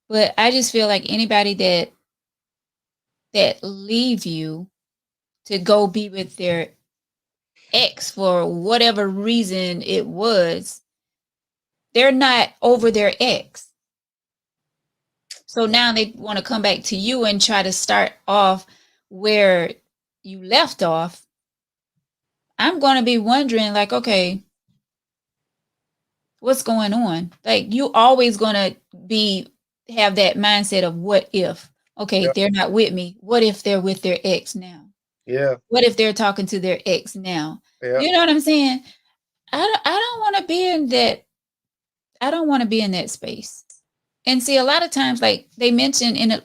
Speaker 1: but I just feel like anybody that leave you to go be with their ex for whatever reason it was, they're not over their ex. So now they want to come back to you and try to start off where you left off. I'm going to be wondering, like, okay, what's going on? Like, you always going to have that mindset of what if? Okay,
Speaker 2: Yep.
Speaker 1: they're not with me. What if they're with their ex now?
Speaker 2: Yeah.
Speaker 1: What if they're talking to their ex now?
Speaker 2: Yeah.
Speaker 1: You know what I'm saying? I don't want to be in that. I don't want to be in that space. And see, a lot of times, like they mention in a,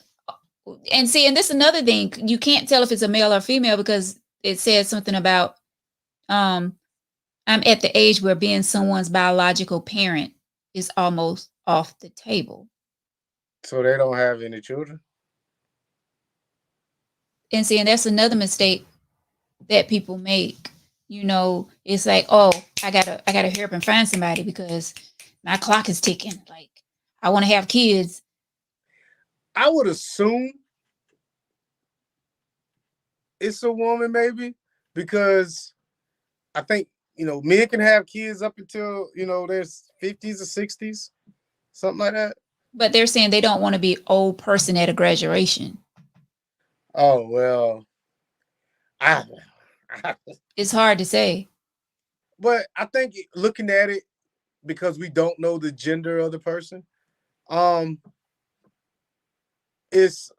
Speaker 1: and see, and this is another thing, you can't tell if it's a male or female because it says something about um I'm at the age where being someone's biological parent is almost off the table.
Speaker 2: So they don't have any children.
Speaker 1: And see, and that's another mistake that people make. You know, it's like, oh, I gotta hurry up and find somebody because my clock is ticking. Like, I want to have kids.
Speaker 2: I would assume it's a woman, maybe, because I think men can have kids up until their 50s or 60s, something like that.
Speaker 1: But they're saying they don't want to be old person at a graduation.
Speaker 2: Oh well, I,
Speaker 1: It's hard to say.
Speaker 2: but I think looking at it, because we don't know the gender of the person, it's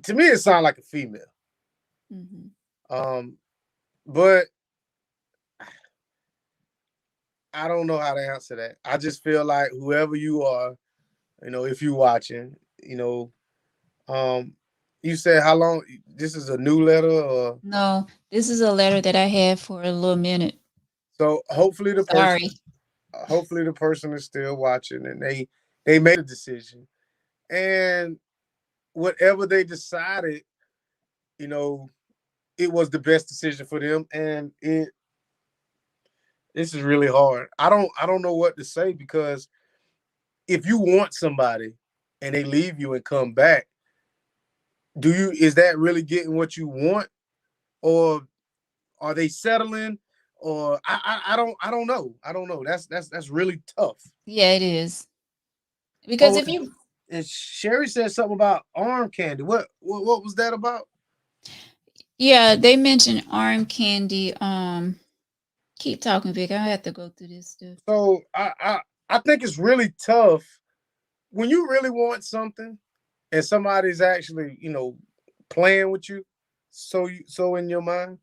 Speaker 2: to me it sounds like a female.
Speaker 1: Mm-hmm.
Speaker 2: But I don't know how to answer that. I just feel like whoever you are, if you're watching, you said how long this is a new letter or
Speaker 1: No, this is a letter that I had for a little minute.
Speaker 2: so hopefully
Speaker 1: Sorry.
Speaker 2: hopefully the person is still watching and they made a decision. And whatever they decided, it was the best decision for them. And this is really hard. I don't know what to say, because if you want somebody and they leave you and come back, is that really getting what you want, or are they settling, or I don't know. That's really tough.
Speaker 1: Yeah, it is. Because
Speaker 2: Oh,
Speaker 1: if you
Speaker 2: and Sherry said something about arm candy. What was that about?
Speaker 1: Yeah, they mentioned arm candy. Keep talking, Vic. I have to go through this stuff.
Speaker 2: So I think it's really tough when you really want something and somebody's actually playing with you, so in your mind,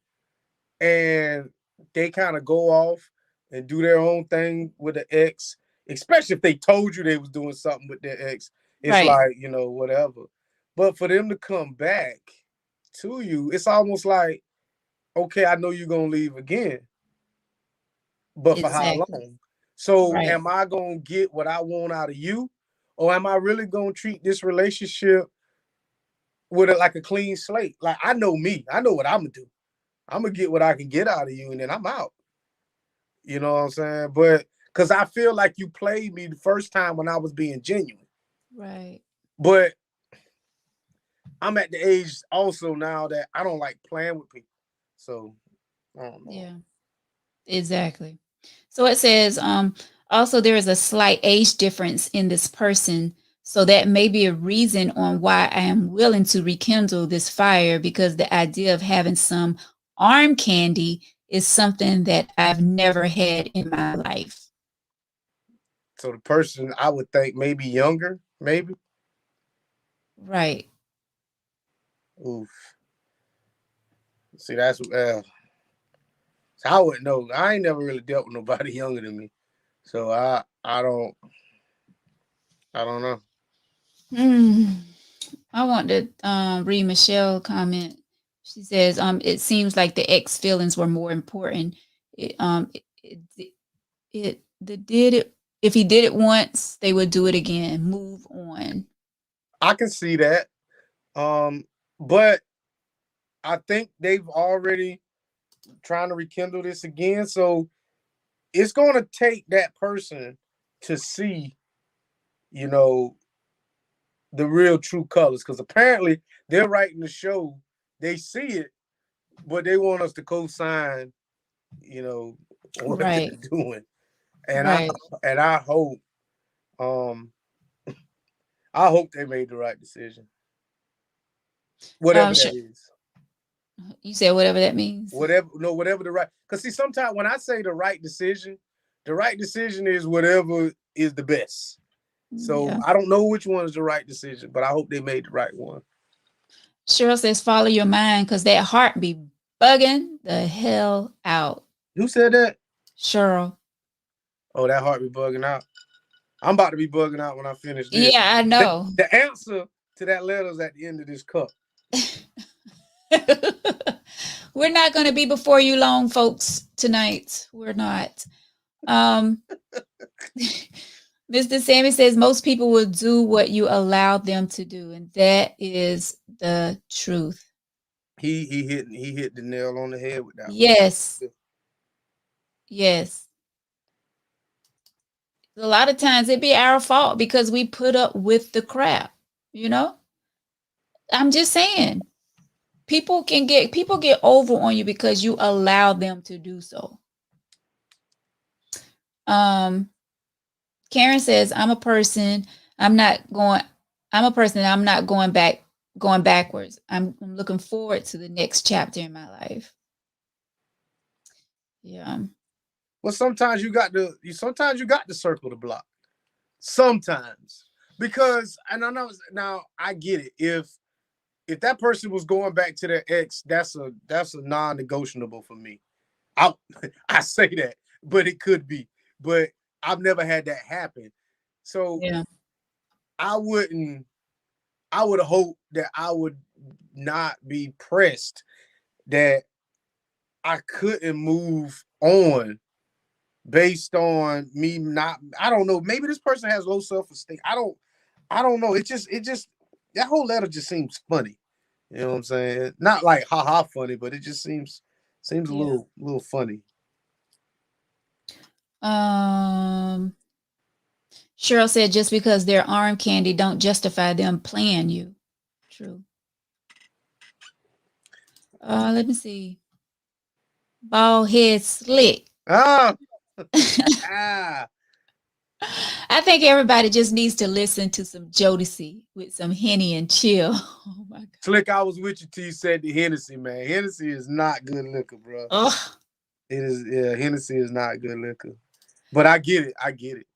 Speaker 2: and they kind of go off and do their own thing with the ex, especially if they told you they was doing something with their ex. It's
Speaker 1: Right.
Speaker 2: like whatever. But for them to come back to you, it's almost like, okay, I know you're gonna leave again, but for how
Speaker 1: Exactly.
Speaker 2: long? So
Speaker 1: Right.
Speaker 2: am I gonna get what I want out of you, or am I really gonna treat this relationship with it like a clean slate? Like, I know me, I know what I'm gonna do. I'm gonna get what I can get out of you, and then I'm out. You know what I'm saying? But because I feel like you played me the first time when I was being genuine.
Speaker 1: Right.
Speaker 2: But I'm at the age also now that I don't like playing with people. So I don't know.
Speaker 1: Yeah. Exactly. So it says, also there is a slight age difference in this person. So that may be a reason on why I am willing to rekindle this fire, because the idea of having some arm candy is something that I've never had in my life.
Speaker 2: So the person, I would think, maybe younger, maybe.
Speaker 1: Right.
Speaker 2: Oof. See, that's so I wouldn't know. I ain't never really dealt with nobody younger than me, so I don't know.
Speaker 1: I want to read Michelle comment. She says, it seems like the ex feelings were more important. It if he did it once, they would do it again. Move on.
Speaker 2: I can see that. But I think they've already trying to rekindle this again. So it's going to take that person to see, the real true colors. Because apparently they're writing the show, they see it, but they want us to co-sign, what
Speaker 1: Right.
Speaker 2: they're doing. And
Speaker 1: Right.
Speaker 2: I hope, I hope they made the right decision, whatever that is.
Speaker 1: You said whatever that means.
Speaker 2: Whatever the right. Because see, sometimes when I say the right decision is whatever is the best. So
Speaker 1: Yeah.
Speaker 2: I don't know which one is the right decision, but I hope they made the right one.
Speaker 1: Cheryl says, follow your mind because that heart be bugging the hell out.
Speaker 2: Who said that?
Speaker 1: Cheryl.
Speaker 2: Oh, that heart be bugging out. I'm about to be bugging out when I finish this.
Speaker 1: Yeah, I know.
Speaker 2: The answer to that letter is at the end of this cup.
Speaker 1: We're not going to be before you long, folks, tonight. We're not. Mr. Sammy says most people will do what you allow them to do, and that is the truth.
Speaker 2: He hit the nail on the head with that.
Speaker 1: Yes. Yes. A lot of times it be our fault because we put up with the crap, you know? I'm just saying. People get over on you because you allow them to do so. Karen says, I'm a person, I'm not going backwards. I'm looking forward to the next chapter in my life. Yeah.
Speaker 2: Well, sometimes you got to circle the block. Sometimes. Because and I know now I get it. If that person was going back to their ex, that's a non-negotiable for me. I say that, but it could be. But I've never had that happen. So
Speaker 1: yeah.
Speaker 2: I would hope that I would not be pressed that I couldn't move on based on me not, I don't know, maybe this person has low self-esteem. I don't know. It just that whole letter just seems funny. You know what I'm saying? Not like haha funny, but it just seems a little funny.
Speaker 1: Cheryl said just because they're arm candy don't justify them playing you. True. Let me see. Bald head slick.
Speaker 2: Ah.
Speaker 1: I think everybody just needs to listen to some Jodeci with some Henny and chill. Oh my God.
Speaker 2: Slick, I was with you till you said the Hennessy, man. Hennessy is not good liquor, bro.
Speaker 1: Ugh.
Speaker 2: It is, yeah, Hennessy is not good liquor. But I get it.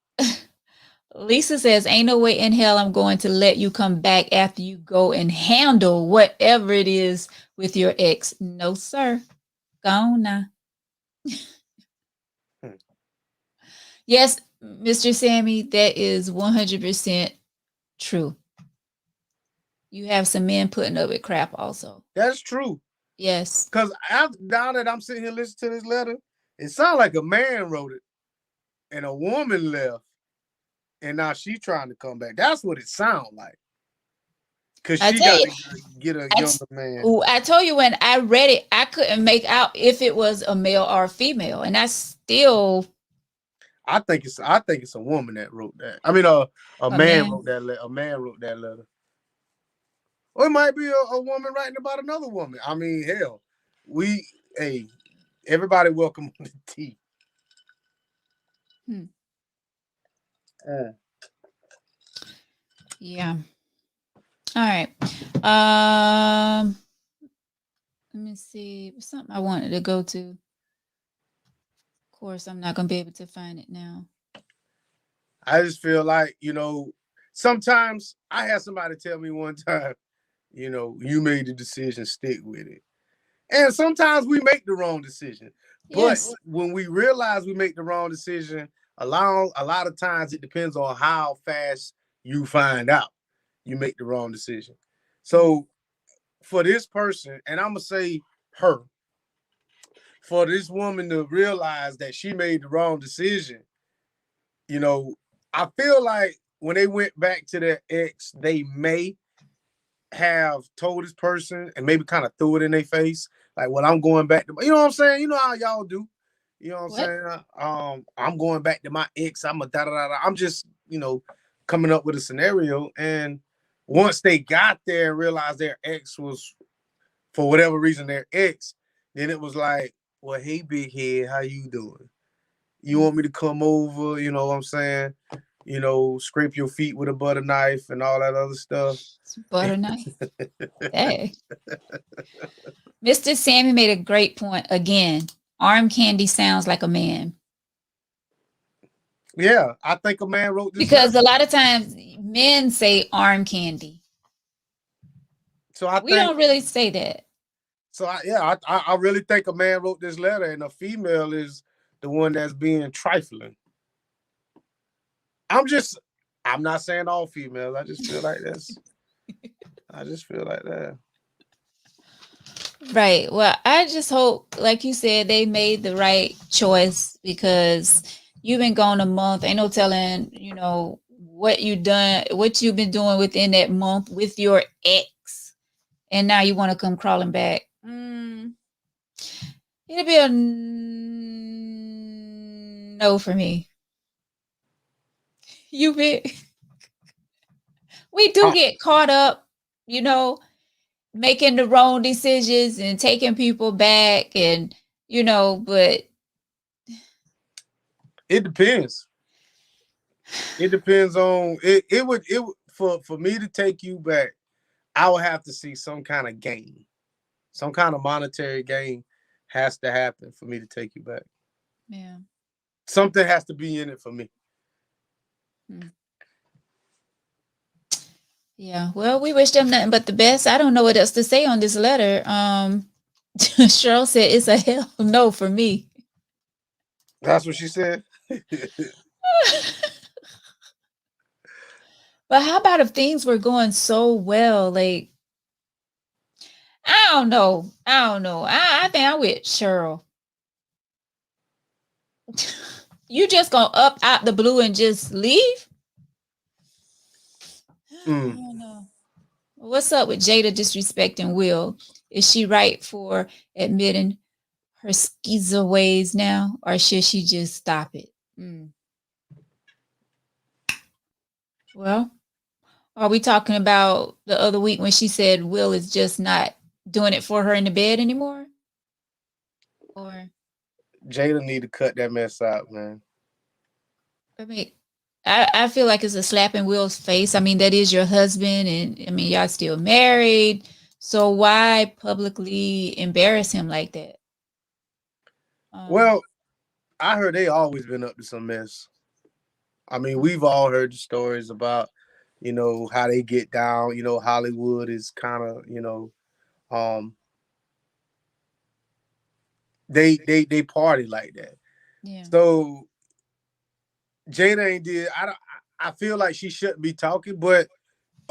Speaker 1: Lisa says, ain't no way in hell I'm going to let you come back after you go and handle whatever it is with your ex. No, sir. Gone now. Yes, Mr. Sammy, that is 100% true. You have some men putting up with crap also.
Speaker 2: That's true.
Speaker 1: Yes.
Speaker 2: Because now that I'm sitting here listening to this letter, it sounds like a man wrote it and a woman left. And now she's trying to come back. That's what it sounds like. Because she got to get a younger man.
Speaker 1: I told you when I read it, I couldn't make out if it was a male or a female. And I still...
Speaker 2: I think it's a woman that wrote that. I mean, a man wrote that letter. A man wrote that letter. Or it might be a woman writing about another woman. I mean, hell, everybody welcome on the tea.
Speaker 1: Yeah. All right. Let me see. Something I wanted to go to. Of course, I'm not going to be able to find it now.
Speaker 2: I just feel like, sometimes I had somebody tell me one time, you made the decision, stick with it. And sometimes we make the wrong decision. Yes. But when we realize we make the wrong decision, a lot of times it depends on how fast you find out you make the wrong decision. So for this person, and I'm going to say her, for this woman to realize that she made the wrong decision, I feel like when they went back to their ex, they may have told this person and maybe kind of threw it in their face. Like, well, I'm going back to, you know what I'm saying? You know how y'all do. You know what I'm saying? I'm going back to my ex. I'm a da-da-da-da. I'm just, coming up with a scenario. And once they got there and realized their ex was, for whatever reason, their ex, then it was like, well, hey, big head, how you doing? You want me to come over? You know what I'm saying? Scrape your feet with a butter knife and all that other stuff.
Speaker 1: Butter knife. Hey. Mr. Sammy made a great point. Again, arm candy sounds like a man.
Speaker 2: Yeah, I think a man wrote this.
Speaker 1: Because a lot of times men say arm candy.
Speaker 2: So I
Speaker 1: We
Speaker 2: think
Speaker 1: don't really say that.
Speaker 2: so. I really think a man wrote this letter, and a female is the one that's being trifling. I'm just. I'm not saying all females. I just feel like that's. I just feel like that.
Speaker 1: Right. Well, I just hope, like you said, they made the right choice because you've been gone a month. Ain't no telling, what you done, what you've been doing within that month with your ex, and now you want to come crawling back. It'll be a no for me. You be we do
Speaker 2: Uh,
Speaker 1: get caught up, you know, making the wrong decisions and taking people back and but
Speaker 2: it depends. It depends on it. For me to take you back, I would have to see some kind of gain, some kind of monetary gain has to happen for me to take you back.
Speaker 1: yeah.
Speaker 2: Something has to be in it for me.
Speaker 1: Hmm. Yeah. Well, we wish them nothing but the best. I don't know what else to say on this letter. Cheryl said it's a hell no for me.
Speaker 2: That's what she said.
Speaker 1: But how about if things were going so well? Like, I don't know. I don't know. I think I'm with Cheryl. You just gonna up out the blue and just leave? I
Speaker 2: Mm.
Speaker 1: don't know. What's up with Jada disrespecting Will? Is she right for admitting her schizo ways now, or should she just stop it? Well, are we talking about the other week when she said Will is just not doing it for her in the bed anymore? Or
Speaker 2: Jada need to cut that mess out, man.
Speaker 1: I mean, I feel like it's a slap in Will's face. I mean, that is your husband, and I mean, y'all still married. So why publicly embarrass him like that?
Speaker 2: Well, I heard they always been up to some mess. I mean, we've all heard the stories about, how they get down. Hollywood is kind of, um, they party like that.
Speaker 1: Yeah.
Speaker 2: So Jada ain't did. I feel like she shouldn't be talking, but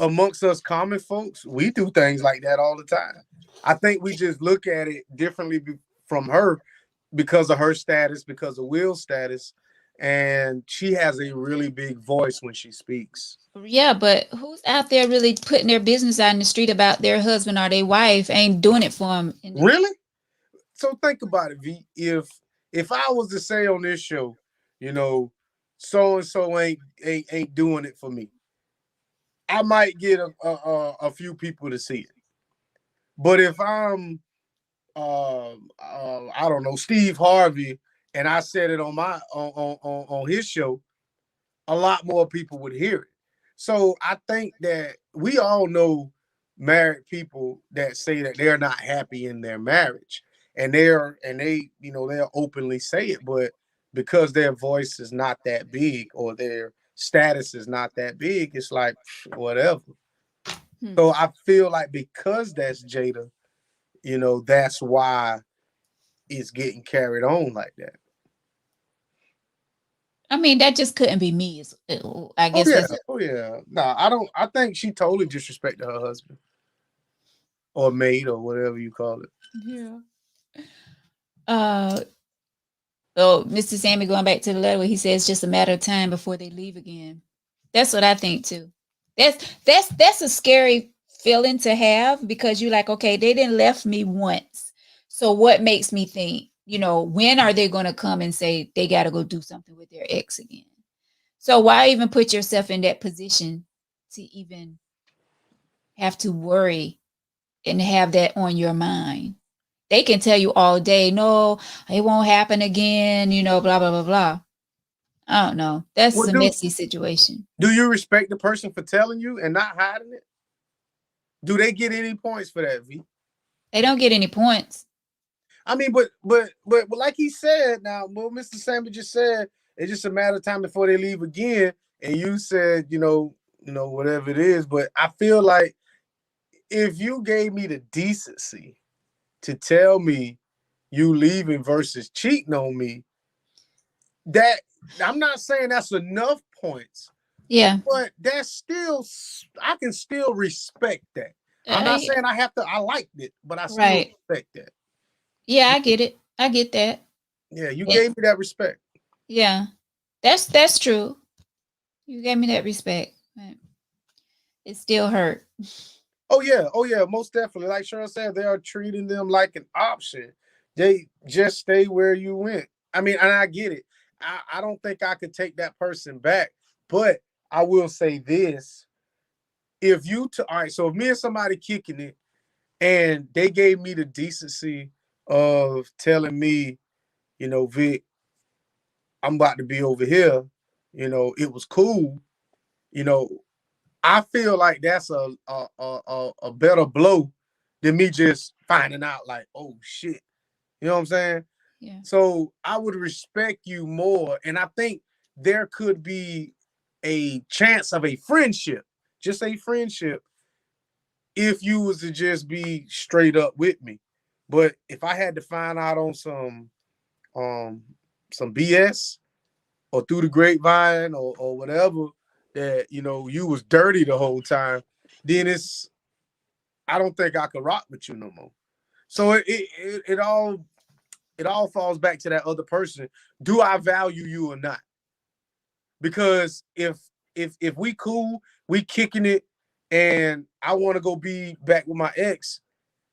Speaker 2: amongst us common folks, we do things like that all the time. I think we just look at it differently from her because of her status, because of Will's status, and she has a really big voice when she speaks.
Speaker 1: Yeah, but who's out there really putting their business out in the street about their husband or their wife ain't doing it for them?
Speaker 2: Really? So think about it, V. If I was to say on this show, you know, so and so ain't doing it for me, I might get a few people to see it. But if I'm I don't know, Steve Harvey, and I said it on my on his show, a lot more people would hear it. So I think that we all know married people that say that they're not happy in their marriage, and they'll openly say it, but because their voice is not that big or their status is not that big, it's like whatever. So I feel like because that's Jada, that's why it's getting carried on like that.
Speaker 1: I mean, that just couldn't be me. I
Speaker 2: Oh
Speaker 1: guess
Speaker 2: yeah,
Speaker 1: that's
Speaker 2: oh yeah. No, I don't. I think she totally disrespected her husband or maid or whatever you call it.
Speaker 1: yeah. Uh, oh, Mr. Sammy, going back to the letter where he says it's just a matter of time before they leave again. That's what I think too. That's a scary feeling to have because you're like, okay, they didn't left me once. So what makes me think, when are they going to come and say they got to go do something with their ex again? So why even put yourself in that position to even have to worry and have that on your mind? They can tell you all day, no, it won't happen again, blah, blah, blah, blah. I don't know. That's
Speaker 2: Well,
Speaker 1: a messy situation.
Speaker 2: do you respect the person for telling you and not hiding it? Do they get any points for that, V?
Speaker 1: They don't get any points.
Speaker 2: I mean, but like he said, now, what Mr. Sammy just said, it's just a matter of time before they leave again. And you said, whatever it is. But I feel like if you gave me the decency to tell me you leaving versus cheating on me, that I'm not saying that's enough points,
Speaker 1: Yeah.
Speaker 2: but that's still, I can still respect that. I'm not saying I have to, I liked it, but I still
Speaker 1: Right.
Speaker 2: respect that.
Speaker 1: Yeah, I get it. I get that.
Speaker 2: Yeah, you
Speaker 1: Yeah.
Speaker 2: gave me that respect.
Speaker 1: Yeah. That's true. You gave me that respect. But it still hurt.
Speaker 2: Oh yeah, most definitely. Like Cheryl said, they are treating them like an option. They just stay where you went. I mean, and I get it. I don't think I could take that person back, but I will say this: if you, all right, so if me and somebody kicking it, and they gave me the decency of telling me, Vic, I'm about to be over here. It was cool. You know, I feel like that's a better blow than me just finding out like, oh shit. You know what I'm saying?
Speaker 1: Yeah.
Speaker 2: So I would respect you more. And I think there could be a chance of a friendship, just a friendship, if you was to just be straight up with me. But if I had to find out on some BS or through the grapevine or whatever that you was dirty the whole time, then I don't think I could rock with you no more. So it all falls back to that other person. Do I value you or not? Because if we cool, we kicking it, and I want to go be back with my ex,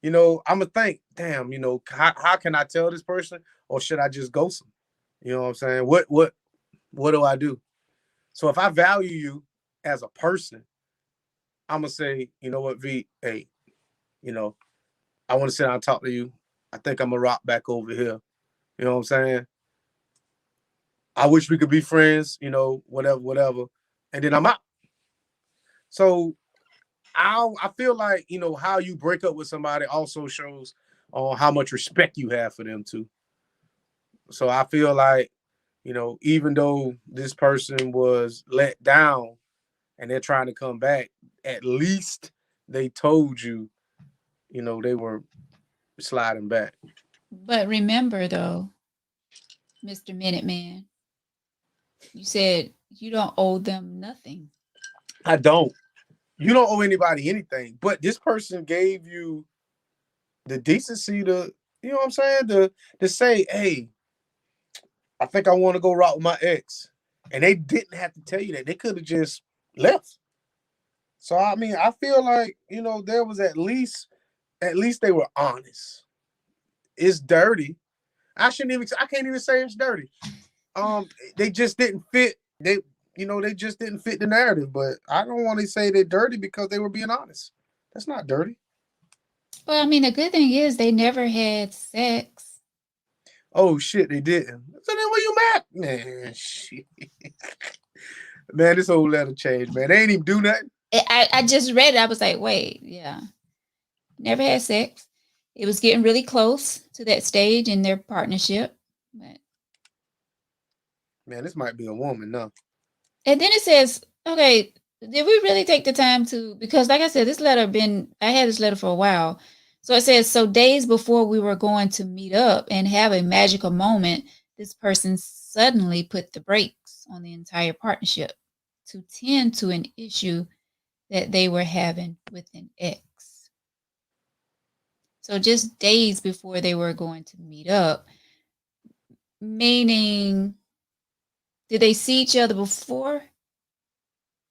Speaker 2: I'm gonna think, damn, how can I tell this person, or should I just ghost them? You know what I'm saying? What do I do? So if I value you as a person, I'm gonna say, you know what, V, hey, I want to sit down and talk to you. I think I'm gonna rock back over here. You know what I'm saying? I wish we could be friends, whatever. And then I'm out. So I feel like, how you break up with somebody also shows how much respect you have for them too. So I feel like, even though this person was let down and they're trying to come back, at least they told you, they were sliding back.
Speaker 1: But remember though, Mr. Minuteman, you said you don't owe them nothing.
Speaker 2: I don't. You don't owe anybody anything, but this person gave you the decency to, you know what I'm saying, to say, hey, I think I want to go rock with my ex. And they didn't have to tell you that. They could have just left. So I mean, I feel like, there was at least they were honest. It's dirty. I can't even say it's dirty. They just didn't fit. They just didn't fit the narrative. But I don't want to say they're dirty because they were being honest. That's not dirty.
Speaker 1: Well, I mean, the good thing is they never had sex.
Speaker 2: Oh shit, they didn't. So then where you mad? Man, shit. Man, this whole letter changed, man. They ain't even do nothing.
Speaker 1: I just read it. I was like, wait, yeah. Never had sex. It was getting really close to that stage in their partnership. But...
Speaker 2: Man, this might be a woman, no.
Speaker 1: And then it says, okay, did we really take the time to, because like I said, I had this letter for a while. So it says, so days before we were going to meet up and have a magical moment, this person suddenly put the brakes on the entire partnership to tend to an issue that they were having with an ex. So just days before they were going to meet up, meaning, did they see each other before?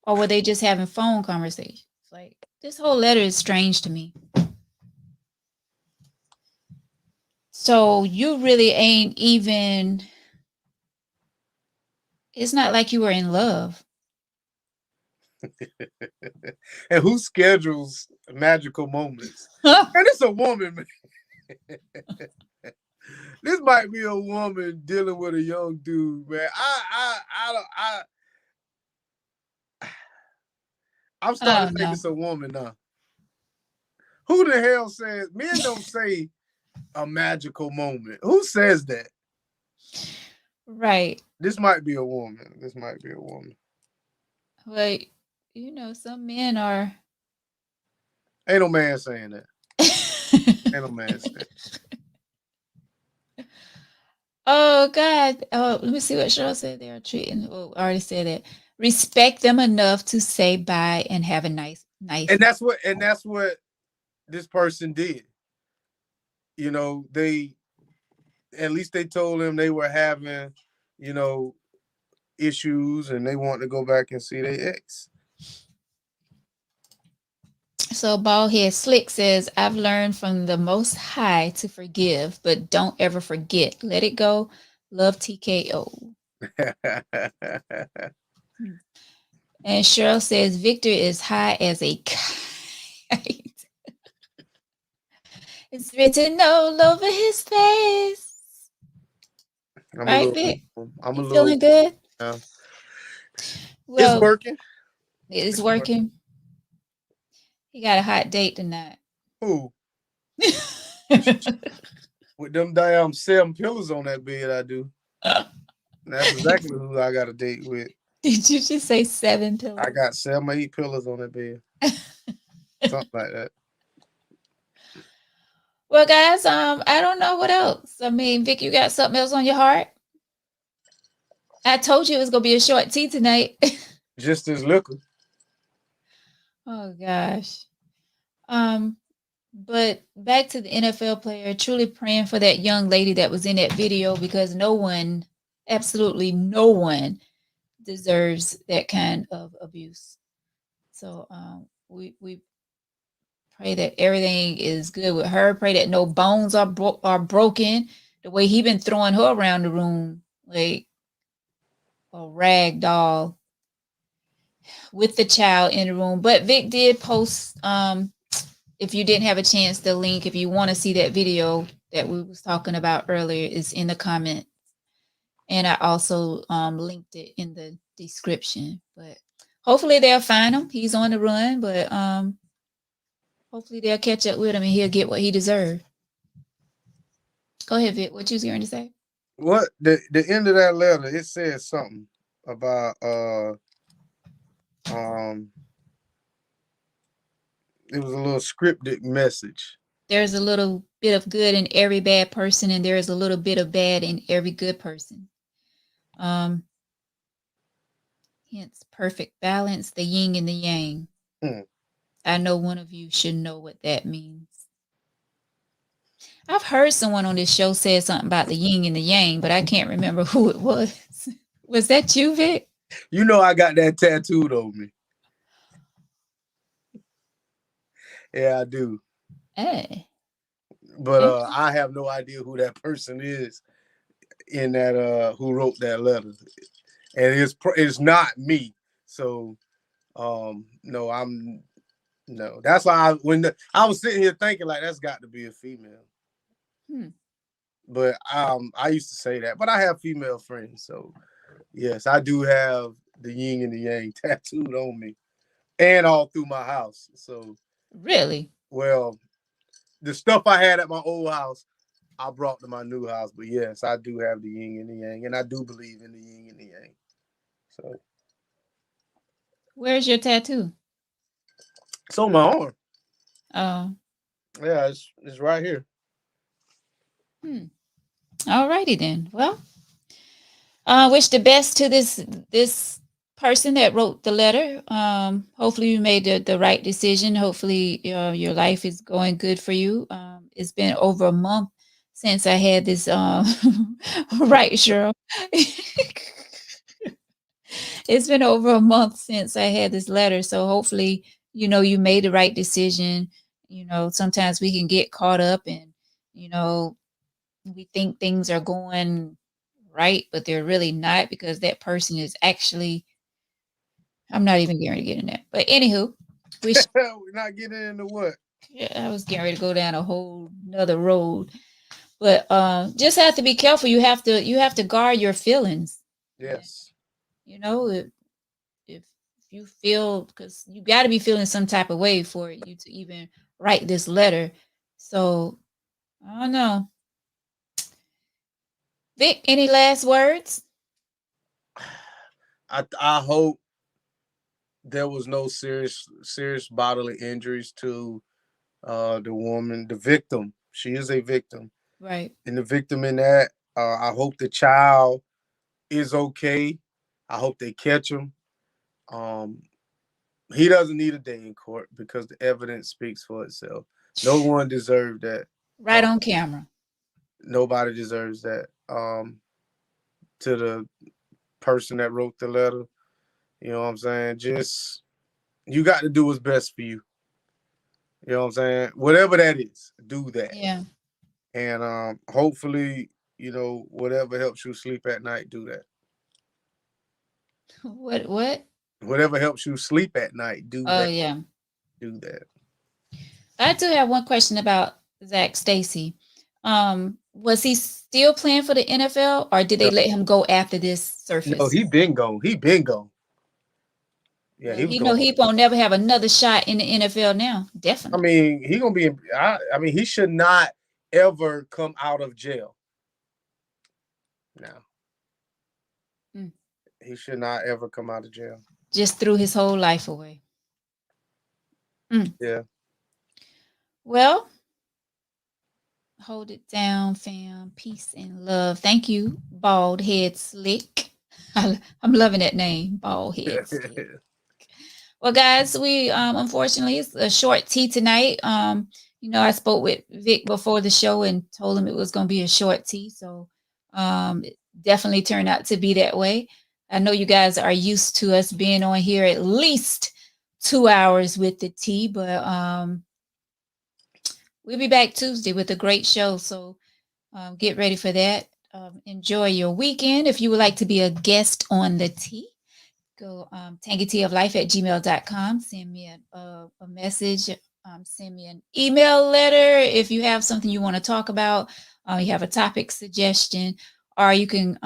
Speaker 1: Or were they just having phone conversations? Like, this whole letter is strange to me. So you really ain't even, it's not like you were in love.
Speaker 2: And who schedules magical moments? And it's a woman, man. This might be a woman dealing with a young dude, man. I'm starting to think it's a woman now. Who the hell says men don't say a magical moment? Who says that?
Speaker 1: Right.
Speaker 2: This might be a woman.
Speaker 1: Well, some men are.
Speaker 2: Ain't no man saying that. Ain't no man saying that.
Speaker 1: Oh God. Oh, let me see what Cheryl said. They are treating. Oh, I already said it. Respect them enough to say bye and have a nice.
Speaker 2: And that's what this person did. You know, they at least they told him they were having, you know, issues and they want to go back and see their ex.
Speaker 1: So Baldhead Slick says, I've learned from the Most High to forgive, but don't ever forget. Let it go. Love TKO. And Cheryl says, Victor is high as a kite. It's written all over his face. Right, Vic? You feeling good?
Speaker 2: Well, it's working.
Speaker 1: It's working. He got a hot date tonight.
Speaker 2: Who? With them damn 7 pillows on that bed, I do. That's exactly who I got a date with.
Speaker 1: Did you just say 7 pillows?
Speaker 2: I got 7 or 8 pillows on that bed. Something like that.
Speaker 1: Well, guys, I don't know what else. I mean, Vic, you got something else on your heart? I told you it was gonna be a short tea tonight.
Speaker 2: Just as liquor.
Speaker 1: Oh gosh. But back to the NFL player, truly praying for that young lady that was in that video, because no one, absolutely no one, deserves that kind of abuse. So we pray that everything is good with her. Pray that no bones are broken. The way he been throwing her around the room like a rag doll with the child in the room. But Vic did post, if you didn't have a chance, the link, if you want to see that video that we was talking about earlier, is in the comments. And I also linked it in the description. But hopefully they'll find him. He's on the run, but hopefully they'll catch up with him and he'll get what he deserves. Go ahead, Vic. What you was going to say?
Speaker 2: What the end of that letter? It says something about it was a little scripted message.
Speaker 1: There's a little bit of good in every bad person, and there is a little bit of bad in every good person. Hence, perfect balance, the yin and the yang. I know one of you should know what that means. I've heard someone on this show say something about the yin and the yang, but I can't remember who it was. Was that you, Vic?
Speaker 2: You know I got that tattooed on me. Yeah, I do.
Speaker 1: Hey.
Speaker 2: But I have no idea who that person is in that who wrote that letter. And it's not me. So no, that's why I was sitting here thinking like that's got to be a female. But I used to say that, but I have female friends, so yes, I do have the yin and the yang tattooed on me and all through my house. So
Speaker 1: really,
Speaker 2: well, the stuff I had at my old house, I brought to my new house. But yes, I do have the yin and the yang, and I do believe in the yin and the yang. So
Speaker 1: where's your tattoo?
Speaker 2: It's on my arm.
Speaker 1: Oh.
Speaker 2: Yeah, it's right here.
Speaker 1: All righty then. Well, wish the best to this person that wrote the letter. Hopefully you made the right decision. Hopefully your life is going good for you. It's been over a month since I had this right, Cheryl. It's been over a month since I had this letter. So hopefully, you made the right decision. Sometimes we can get caught up and, we think things are going right, but they're really not, because that person is actually, I'm not even getting ready to get in that. But anywho,
Speaker 2: we're not getting into what?
Speaker 1: Yeah, I was getting ready to go down a whole nother road. But just have to be careful. You have to guard your feelings.
Speaker 2: Yes.
Speaker 1: If you feel, because you got to be feeling some type of way for you to even write this letter. So I don't know. Vic, any last words?
Speaker 2: I hope there was no serious bodily injuries to the woman, the victim. She is a victim.
Speaker 1: Right.
Speaker 2: And the victim in that, I hope the child is okay. I hope they catch him. Um, he doesn't need a day in court because the evidence speaks for itself. No one deserved that.
Speaker 1: Right on camera.
Speaker 2: Nobody deserves that. To the person that wrote the letter, you know what I'm saying? Just, you got to do what's best for you. You know what I'm saying? Whatever that is, do that.
Speaker 1: Yeah.
Speaker 2: And hopefully, whatever helps you sleep at night, do that.
Speaker 1: What?
Speaker 2: Whatever helps you sleep at night, do
Speaker 1: Oh
Speaker 2: that.
Speaker 1: yeah.
Speaker 2: Do that.
Speaker 1: I do have one question about Zach Stacy. Was he still playing for the NFL, or did they let him go after this surface?
Speaker 2: No, he been gone. He been gone. Yeah,
Speaker 1: Well,
Speaker 2: he was
Speaker 1: he
Speaker 2: gone.
Speaker 1: he won't never have another shot in the NFL now. Definitely.
Speaker 2: I mean, he gonna be. I mean, he should not ever come out of jail. No, he should not ever come out of jail.
Speaker 1: Just threw his whole life away.
Speaker 2: Yeah.
Speaker 1: Well, hold it down, fam. Peace and love. Thank you, Bald Head Slick. I'm loving that name, Bald Head Slick. Well, guys, we unfortunately it's a short tea tonight. I spoke with Vic before the show and told him it was going to be a short tea, so it definitely turned out to be that way. I know you guys are used to us being on here at least 2 hours with the tea, but we'll be back Tuesday with a great show. So get ready for that. Enjoy your weekend. If you would like to be a guest on the tea, go tangyteaoflife@gmail.com. Send me a message. Send me an email letter if you have something you want to talk about. You have a topic suggestion, or you can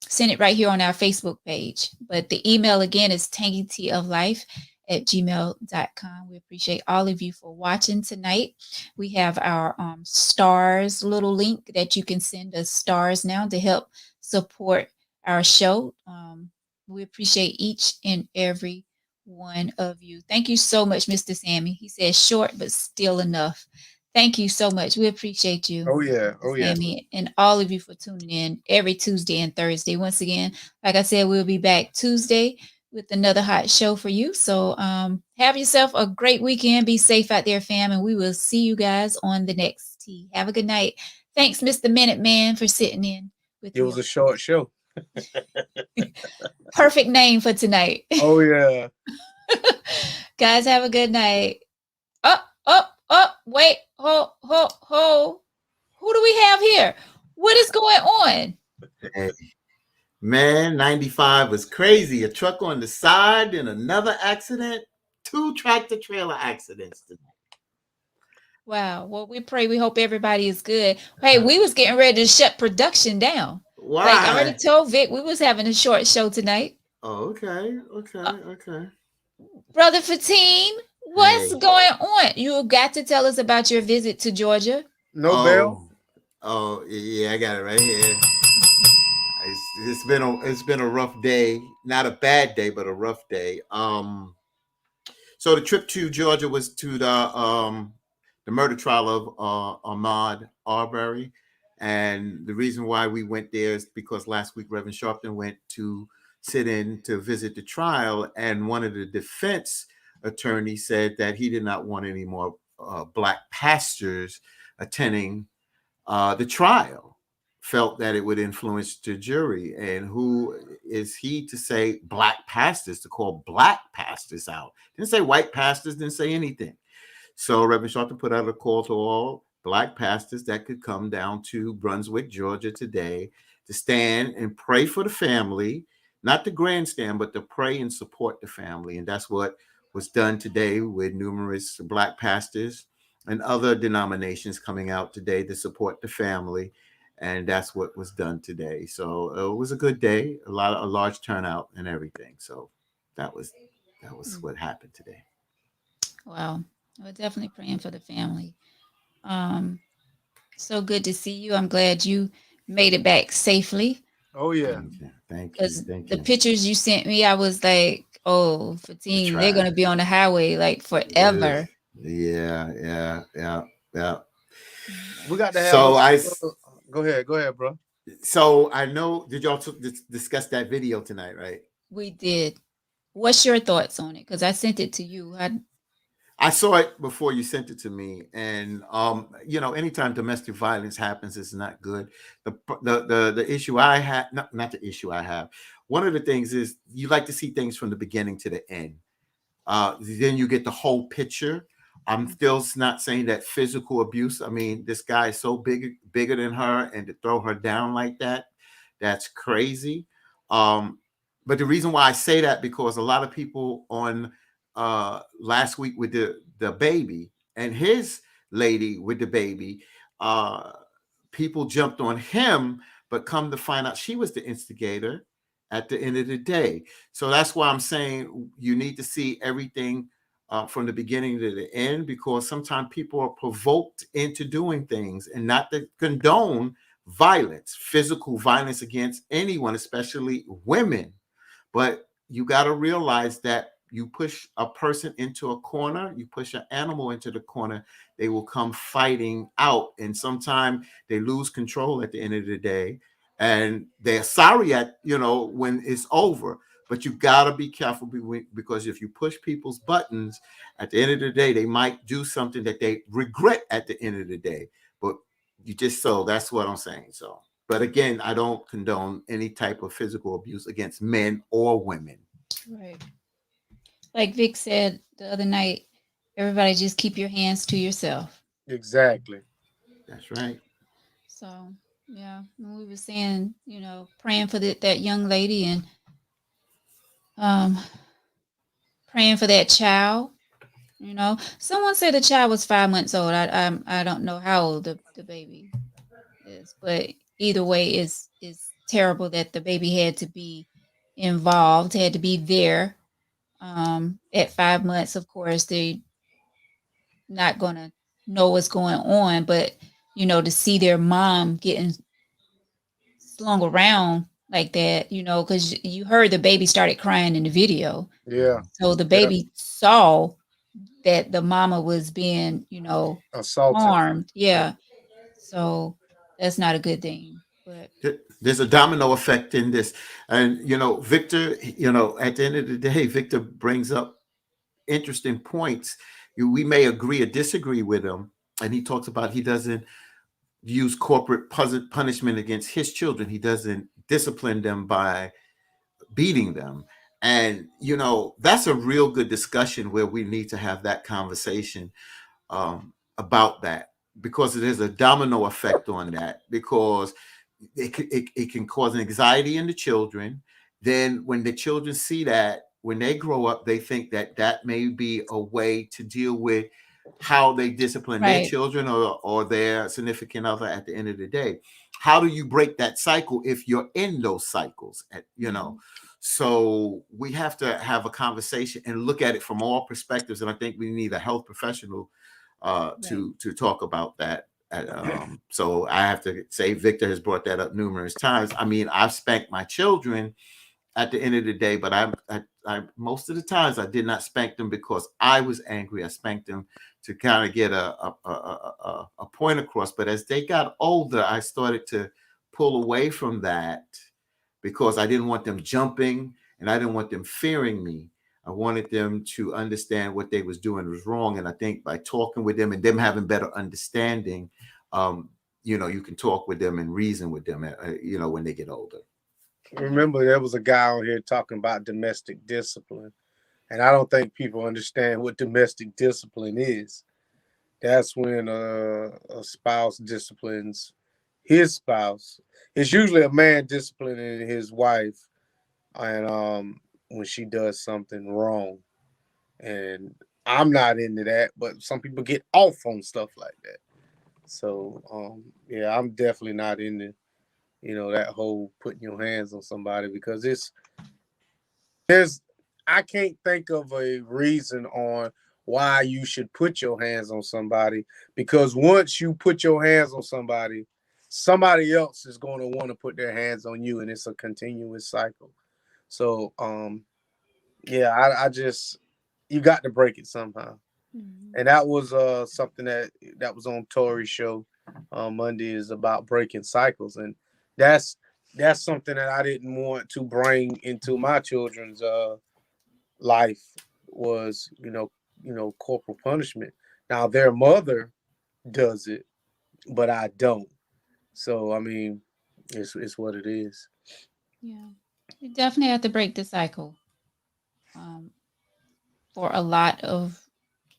Speaker 1: send it right here on our Facebook page. But the email again is tangyteaoflife@gmail.com. We appreciate all of you for watching tonight. We have our stars little link that you can send us stars now to help support our show. We appreciate each and every one of you. Thank you so much, Mr. Sammy. He says short, but still enough. Thank you so much. We appreciate you.
Speaker 2: Oh yeah. Oh yeah.
Speaker 1: Sammy, and all of you for tuning in every Tuesday and Thursday. Once again, like I said, we'll be back Tuesday with another hot show for you. So have yourself a great weekend. Be safe out there, fam, and we will see you guys on the next tea. Have a good night. Thanks, Mr. Minuteman, for sitting in with me.
Speaker 2: It was a short show.
Speaker 1: Perfect name for tonight.
Speaker 2: Oh yeah.
Speaker 1: Guys, have a good night. Wait, ho. Who do we have here? What is going on?
Speaker 3: Hey, man, 95 was crazy. A truck on the side and another accident. 2 tractor trailer accidents tonight.
Speaker 1: Wow. Well, we hope everybody is good. Hey, we was getting ready to shut production down.
Speaker 3: Why?
Speaker 1: Like I already told Vic, we was having a short show tonight.
Speaker 3: Oh, okay.
Speaker 1: Brother Fatim, what's going on? You got to tell us about your visit to Georgia.
Speaker 2: No bell.
Speaker 3: Oh, yeah, I got it right here. It's been a rough day. Not a bad day, but a rough day. So the trip to Georgia was to the murder trial of Ahmaud Arbery. And the reason why we went there is because last week Reverend Sharpton went to sit in to visit the trial, and one of the defense attorneys said that he did not want any more Black pastors attending the trial, felt that it would influence the jury. And who is he to say Black pastors, to call Black pastors out? Didn't say white pastors, didn't say anything. So Reverend Sharpton put out a call to all Black pastors that could come down to Brunswick, Georgia today to stand and pray for the family, not the grandstand, but to pray and support the family. And that's what was done today with numerous Black pastors and other denominations coming out today to support the family. And that's what was done today. So it was a good day, a large turnout and everything. So that was what happened today.
Speaker 1: Wow. We're definitely praying for the family. So good to see you. I'm glad you made it back safely.
Speaker 2: Oh yeah.
Speaker 3: Thank you.
Speaker 1: The pictures you sent me, I was like, oh, Fatim, they're gonna be on the highway like forever.
Speaker 3: Yeah.
Speaker 2: We got to have
Speaker 3: So I,
Speaker 2: go ahead, bro.
Speaker 3: so I know. Did y'all discuss that video tonight, right?
Speaker 1: We did. What's your thoughts on it? Because I sent it to you.
Speaker 3: I saw it before you sent it to me, and anytime domestic violence happens, it's not good. The issue I have, not the issue I have. One of the things is you like to see things from the beginning to the end. Then you get the whole picture. I'm still not saying that physical abuse. I mean, this guy is so bigger than her, and to throw her down like that, that's crazy. But the reason why I say that, because a lot of people on last week with the baby and his lady with the baby, uh, people jumped on him, but come to find out she was the instigator at the end of the day. So that's why I'm saying you need to see everything from the beginning to the end, because sometimes people are provoked into doing things, and not to condone violence, physical violence against anyone, especially women. But you got to realize that you push a person into a corner, you push an animal into the corner, they will come fighting out. And sometimes they lose control at the end of the day. And they're sorry when it's over. But you got to be careful, because if you push people's buttons, at the end of the day, they might do something that they regret at the end of the day. But that's what I'm saying. So. But again, I don't condone any type of physical abuse against men or women.
Speaker 1: Right. Like Vic said the other night, everybody just keep your hands to yourself.
Speaker 2: Exactly.
Speaker 3: That's right.
Speaker 1: So, yeah, we were saying, praying for that young lady, and um, praying for that child. Someone said the child was 5 months old. I don't know how old the baby is, but either way, it's terrible that the baby had to be involved, had to be there. At 5 months, of course, they not gonna know what's going on, but to see their mom getting slung around like that, because you heard the baby started crying in the video.
Speaker 2: Yeah.
Speaker 1: So the
Speaker 2: Yeah.
Speaker 1: baby saw that the mama was being,
Speaker 2: Assaulted.
Speaker 1: harmed. Yeah. So that's not a good thing. But
Speaker 3: There's a domino effect in this. And, Victor, at the end of the day, Victor brings up interesting points. We may agree or disagree with him. And he talks about he doesn't use corporate punishment against his children. He doesn't discipline them by beating them. And, that's a real good discussion where we need to have that conversation about that, because there's a domino effect on that, because it can cause anxiety in the children. Then when the children see that, when they grow up, they think that may be a way to deal with how they discipline their
Speaker 1: right.
Speaker 3: children or their significant other at the end of the day. How do you break that cycle if you're in those cycles? So we have to have a conversation and look at it from all perspectives. And I think we need a health professional to talk about that. So I have to say, Victor has brought that up numerous times. I mean, I've spanked my children at the end of the day, but I most of the times I did not spank them because I was angry. I spanked them to kind of get a point across. But as they got older, I started to pull away from that, because I didn't want them jumping and I didn't want them fearing me. I wanted them to understand what they was doing was wrong. And I think by talking with them and them having better understanding, you can talk with them and reason with them, when they get older.
Speaker 2: Remember, there was a guy on here talking about domestic discipline. And I don't think people understand what domestic discipline is. That's when a spouse disciplines his spouse. It's usually a man disciplining his wife, and when she does something wrong. And I'm not into that, but some people get off on stuff like that. So yeah, I'm definitely not into that whole putting your hands on somebody, because I can't think of a reason on why you should put your hands on somebody, because once you put your hands on somebody else is going to want to put their hands on you, and it's a continuous cycle. So yeah, I just, you got to break it somehow.
Speaker 1: Mhm.
Speaker 2: And that was something that was on Tori's show on Monday, is about breaking cycles. And that's something that I didn't want to bring into my children's life, was, corporal punishment. Now their mother does it, but I don't. So I mean, it's what it is.
Speaker 1: Yeah. You definitely have to break the cycle um, for a lot of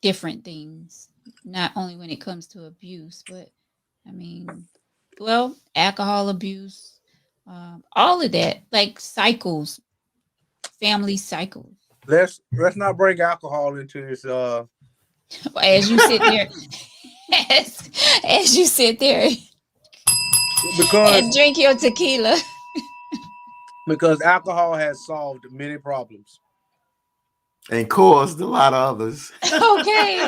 Speaker 1: different things, not only when it comes to abuse, but I mean, well, alcohol abuse, all of that, like cycles, family cycles.
Speaker 2: Let's not bring alcohol into this
Speaker 1: As you sit there, as, as you sit there
Speaker 2: because
Speaker 1: and drink your tequila.
Speaker 2: alcohol has solved many problems.
Speaker 3: And caused a lot of others.
Speaker 1: Okay.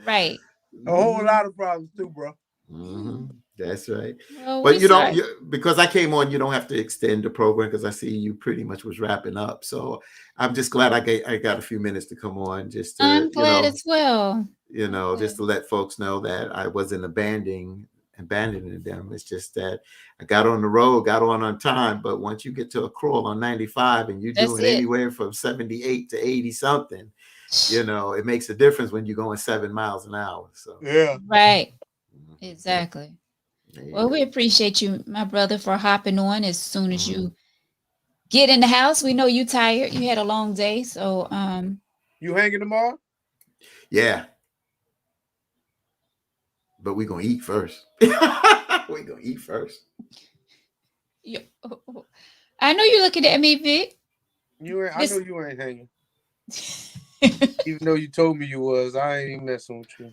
Speaker 1: Right.
Speaker 2: A whole lot of problems too, bro.
Speaker 3: Mm-hmm. That's right.
Speaker 1: Well,
Speaker 3: But
Speaker 1: we
Speaker 3: you don't,
Speaker 1: sorry.
Speaker 3: because I came on, you don't have to extend the program, because I see you pretty much was wrapping up. So I'm just glad I got a few minutes to come on, just to,
Speaker 1: I'm glad as well.
Speaker 3: just to let folks know that I wasn't abandoning them. It's just that I got on the road, got on time. But once you get to a crawl on 95 and you're
Speaker 1: That's
Speaker 3: doing
Speaker 1: it.
Speaker 3: anywhere from 78 to 80 something, it makes a difference when you're going 7 miles an hour. So
Speaker 2: Yeah.
Speaker 1: Right.
Speaker 3: mhm.
Speaker 1: Exactly.
Speaker 3: There you
Speaker 1: Well,
Speaker 3: go.
Speaker 1: we appreciate you, my brother, for hopping on as soon as
Speaker 3: Mhm.
Speaker 1: you get in the house. We know you tired. You had a long day. So
Speaker 2: You hanging tomorrow?
Speaker 3: Yeah. But we're gonna eat first. We're gonna eat first.
Speaker 1: you, I know you're looking at me, Vic.
Speaker 2: You ain't. I
Speaker 1: This
Speaker 2: know you ain't hanging. Even though you told me you was, I ain't even messing with you.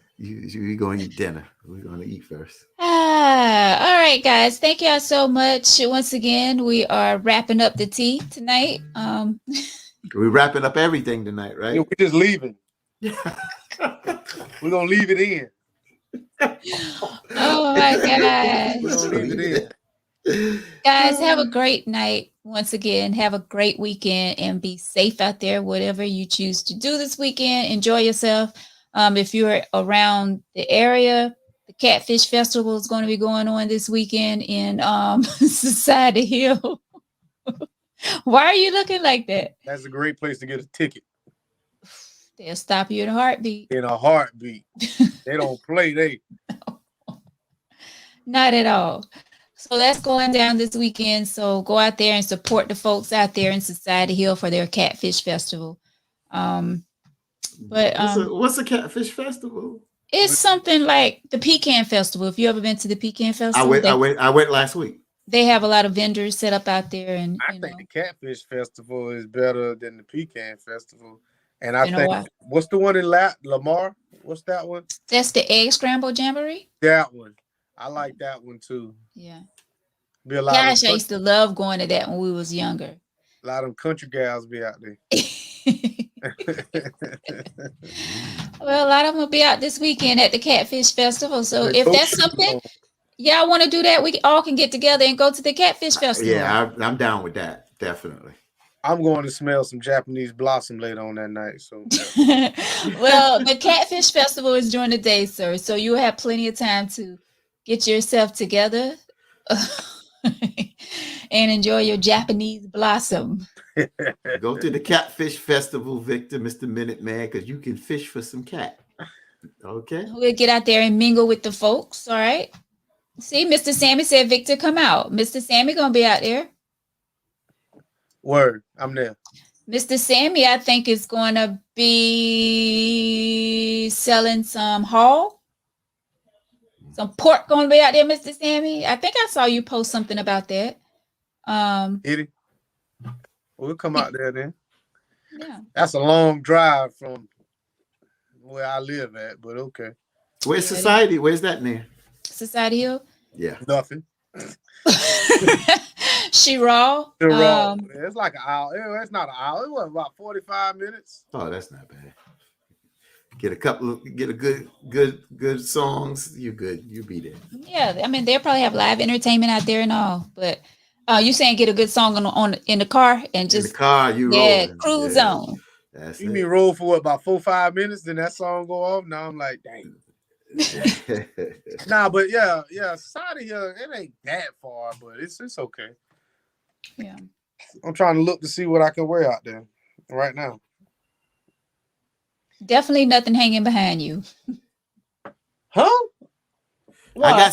Speaker 3: We're gonna eat dinner. We're gonna eat first.
Speaker 1: all right, guys. Thank y'all so much. Once again, we are wrapping up the tea tonight.
Speaker 3: We're wrapping up everything tonight,
Speaker 2: Yeah,
Speaker 3: right?
Speaker 2: we're just leaving. We're gonna leave it in.
Speaker 1: Oh my gosh.
Speaker 2: We're gonna leave it in.
Speaker 1: Guys, have a great night. Once again, have a great weekend and be safe out there, whatever you choose to do this weekend. Enjoy yourself. If you're around the area, the Catfish Festival is going to be going on this weekend in Society Hill. Why are you looking like that?
Speaker 2: That's a great place to get a ticket
Speaker 1: They'll stop you in a heartbeat.
Speaker 2: in a heartbeat. They don't play. They
Speaker 1: Not at all. So that's going down this weekend. So go out there and support the folks out there in Society Hill for their Catfish Festival. But
Speaker 3: what's a Catfish Festival?
Speaker 1: it's something like the Pecan Festival. If you ever been to the Pecan Festival,
Speaker 3: I went last week.
Speaker 1: They have a lot of vendors set up out there, and
Speaker 2: I think the Catfish Festival is better than the Pecan Festival. And I
Speaker 1: You know
Speaker 2: think
Speaker 1: what?
Speaker 2: what's the one in Lamar? What's that one?
Speaker 1: That's the Egg Scramble Jamboree.
Speaker 2: That one. I like that one too.
Speaker 1: Yeah.
Speaker 2: Be a lot
Speaker 1: Gosh,
Speaker 2: of
Speaker 1: I used to love going to that when we was younger.
Speaker 2: a lot of them country gals be out there.
Speaker 1: Well, a lot of them will be out this weekend at the Catfish Festival. So if
Speaker 2: Those
Speaker 1: that's
Speaker 2: shoes
Speaker 1: something
Speaker 2: on.
Speaker 1: y'all want to do, that we all can get together and go to the Catfish Festival.
Speaker 3: Yeah, I'm down with that. Definitely.
Speaker 2: I'm going to smell some Japanese blossom later on that night. So
Speaker 1: Well, the Catfish Festival is during the day, sir. So you have plenty of time to get yourself together and enjoy your Japanese blossom.
Speaker 3: Go to the Catfish Festival, Victor, Mr. Minuteman, because you can fish for some cat. Okay.
Speaker 1: We'll get out there and mingle with the folks. All right. See, Mr. Sammy said, Victor, come out. Mr. Sammy gonna be out there.
Speaker 2: word, I'm there.
Speaker 1: Mr. Sammy, I think, is going to be selling some pork going to be out there, Mr. Sammy. I think I saw you post something about that.
Speaker 2: Hit it. We'll come out there then.
Speaker 1: Yeah.
Speaker 2: That's a long drive from where I live at, but okay.
Speaker 3: Where's Society? Where's that near?
Speaker 1: Society Hill.
Speaker 3: Yeah.
Speaker 2: Nothing.
Speaker 1: She raw.
Speaker 2: It's like an hour. It's not an hour. It was about 45 minutes.
Speaker 3: Oh, that's not bad. Get a good songs. You're good. You'll be there.
Speaker 1: Yeah, I mean they'll probably have live entertainment out there and all. But you saying get a good song on in the car and just
Speaker 3: in the car, you rolling.
Speaker 1: cruise on.
Speaker 3: That's
Speaker 2: You
Speaker 3: it.
Speaker 2: mean roll for what, about 4-5 minutes? Then that song go off. Now I'm like, dang. Nah, but yeah, Society Hill, it ain't that far, but it's okay.
Speaker 1: Yeah.
Speaker 2: I'm trying to look to see what I can wear out there right now.
Speaker 1: Definitely nothing hanging behind you.
Speaker 2: Huh?
Speaker 3: I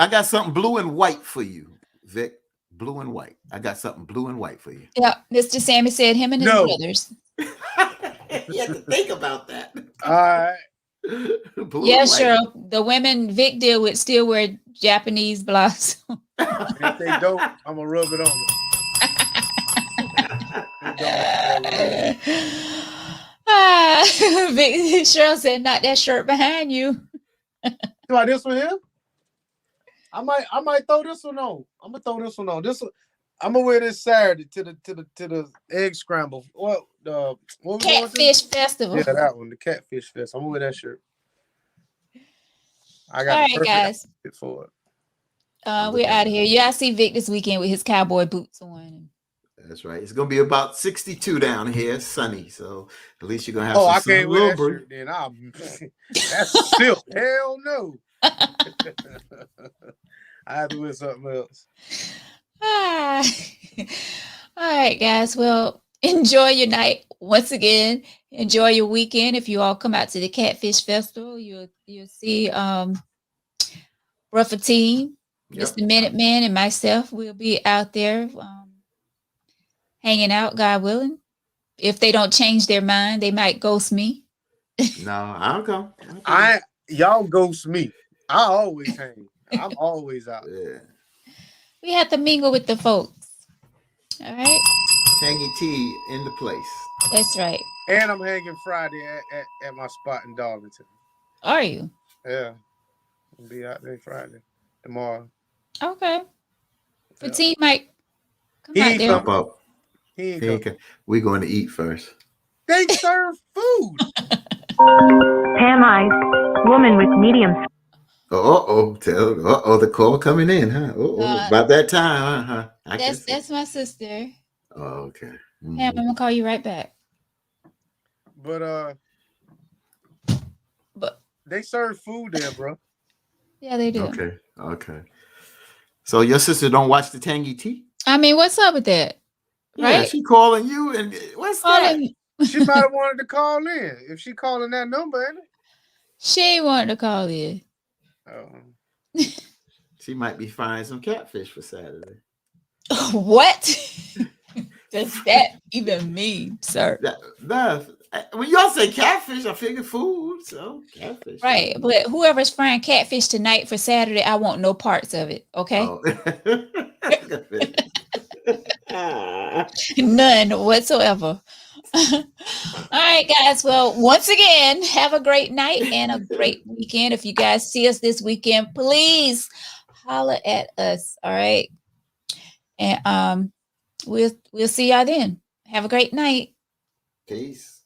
Speaker 3: got something blue and white for you, Vic. Blue and white. I got something blue and white for you.
Speaker 1: Yeah, Mr. Sammy said him and his
Speaker 2: No.
Speaker 1: brothers.
Speaker 3: You have to think about that.
Speaker 2: All right.
Speaker 3: Blue
Speaker 1: Yeah,
Speaker 3: and white.
Speaker 1: sure. The women Vic deal with still wear Japanese blocks.
Speaker 2: If they don't, I'm gonna rub it on them.
Speaker 1: Vic Cheryl said, "Not that shirt behind you."
Speaker 2: Like this one here. I might throw this one on. I'm gonna throw this one on. I'm gonna wear this Saturday to the egg scramble. What we going to?
Speaker 1: Catfish Festival.
Speaker 2: Yeah, that one, the Catfish Fest. I'm gonna wear that shirt. I got
Speaker 1: All
Speaker 2: the
Speaker 1: right,
Speaker 2: perfect
Speaker 1: guys.
Speaker 2: outfit for it.
Speaker 1: We're out of here. Yeah, I see Vic this weekend with his cowboy boots on.
Speaker 3: That's right. It's gonna be about 62 down here, sunny. So at least you're gonna have
Speaker 2: Oh,
Speaker 3: some
Speaker 2: I
Speaker 3: sun,
Speaker 2: can't wear
Speaker 3: little
Speaker 2: that
Speaker 3: breeze.
Speaker 2: shirt then. That's silk. Hell no. I have to wear something else.
Speaker 1: All right, guys. Well, enjoy your night. Once again, enjoy your weekend. If you all come out to the Catfish Festival, you'll see Ruffer Team,
Speaker 3: Yep.
Speaker 1: Mr. Minuteman, and myself. We'll be out there hanging out, God willing. If they don't change their mind, they might ghost me.
Speaker 3: No, I'll come.
Speaker 2: Y'all ghost me. I always hang. I'm always out.
Speaker 3: Yeah.
Speaker 1: We have to mingle with the folks. All right.
Speaker 3: Tangy tea in the place.
Speaker 1: That's right.
Speaker 2: And I'm hanging Friday at my spot in Darlington.
Speaker 1: Are you?
Speaker 2: Yeah. I'll be out there Friday. Tomorrow.
Speaker 1: Okay.
Speaker 2: Yeah.
Speaker 1: Team might come
Speaker 2: He
Speaker 1: out
Speaker 2: ain't
Speaker 1: there.
Speaker 3: Jump up.
Speaker 2: He ain't come.
Speaker 3: We're going to eat first.
Speaker 2: They serve food.
Speaker 4: Pam Ice, woman with medium.
Speaker 3: The call coming in, huh? About that time, huh?
Speaker 1: That's my sister.
Speaker 3: Oh, okay.
Speaker 1: Pam, I'm gonna call you right back.
Speaker 2: But
Speaker 1: But
Speaker 2: they serve food there, bro.
Speaker 1: yeah, they do.
Speaker 3: Okay. So your sister don't watch the Tangy Tea?
Speaker 1: I mean, what's up with that?
Speaker 3: Yeah,
Speaker 1: Right?
Speaker 3: she calling you, and what's that?
Speaker 2: She might have wanted to call in. If she calling that number, ain't it?
Speaker 1: She wanted to call in.
Speaker 2: Oh.
Speaker 3: She might be frying some catfish for Saturday.
Speaker 1: What does that even mean, sir?
Speaker 3: When y'all say catfish, I figure food. So catfish,
Speaker 1: Right, but whoever's frying catfish tonight for Saturday, I want no parts of it. Okay, none whatsoever. All right, guys. Well, once again, have a great night and a great weekend. If you guys see us this weekend, please holler at us. All right, and we'll see y'all then. Have a great night.
Speaker 3: Peace.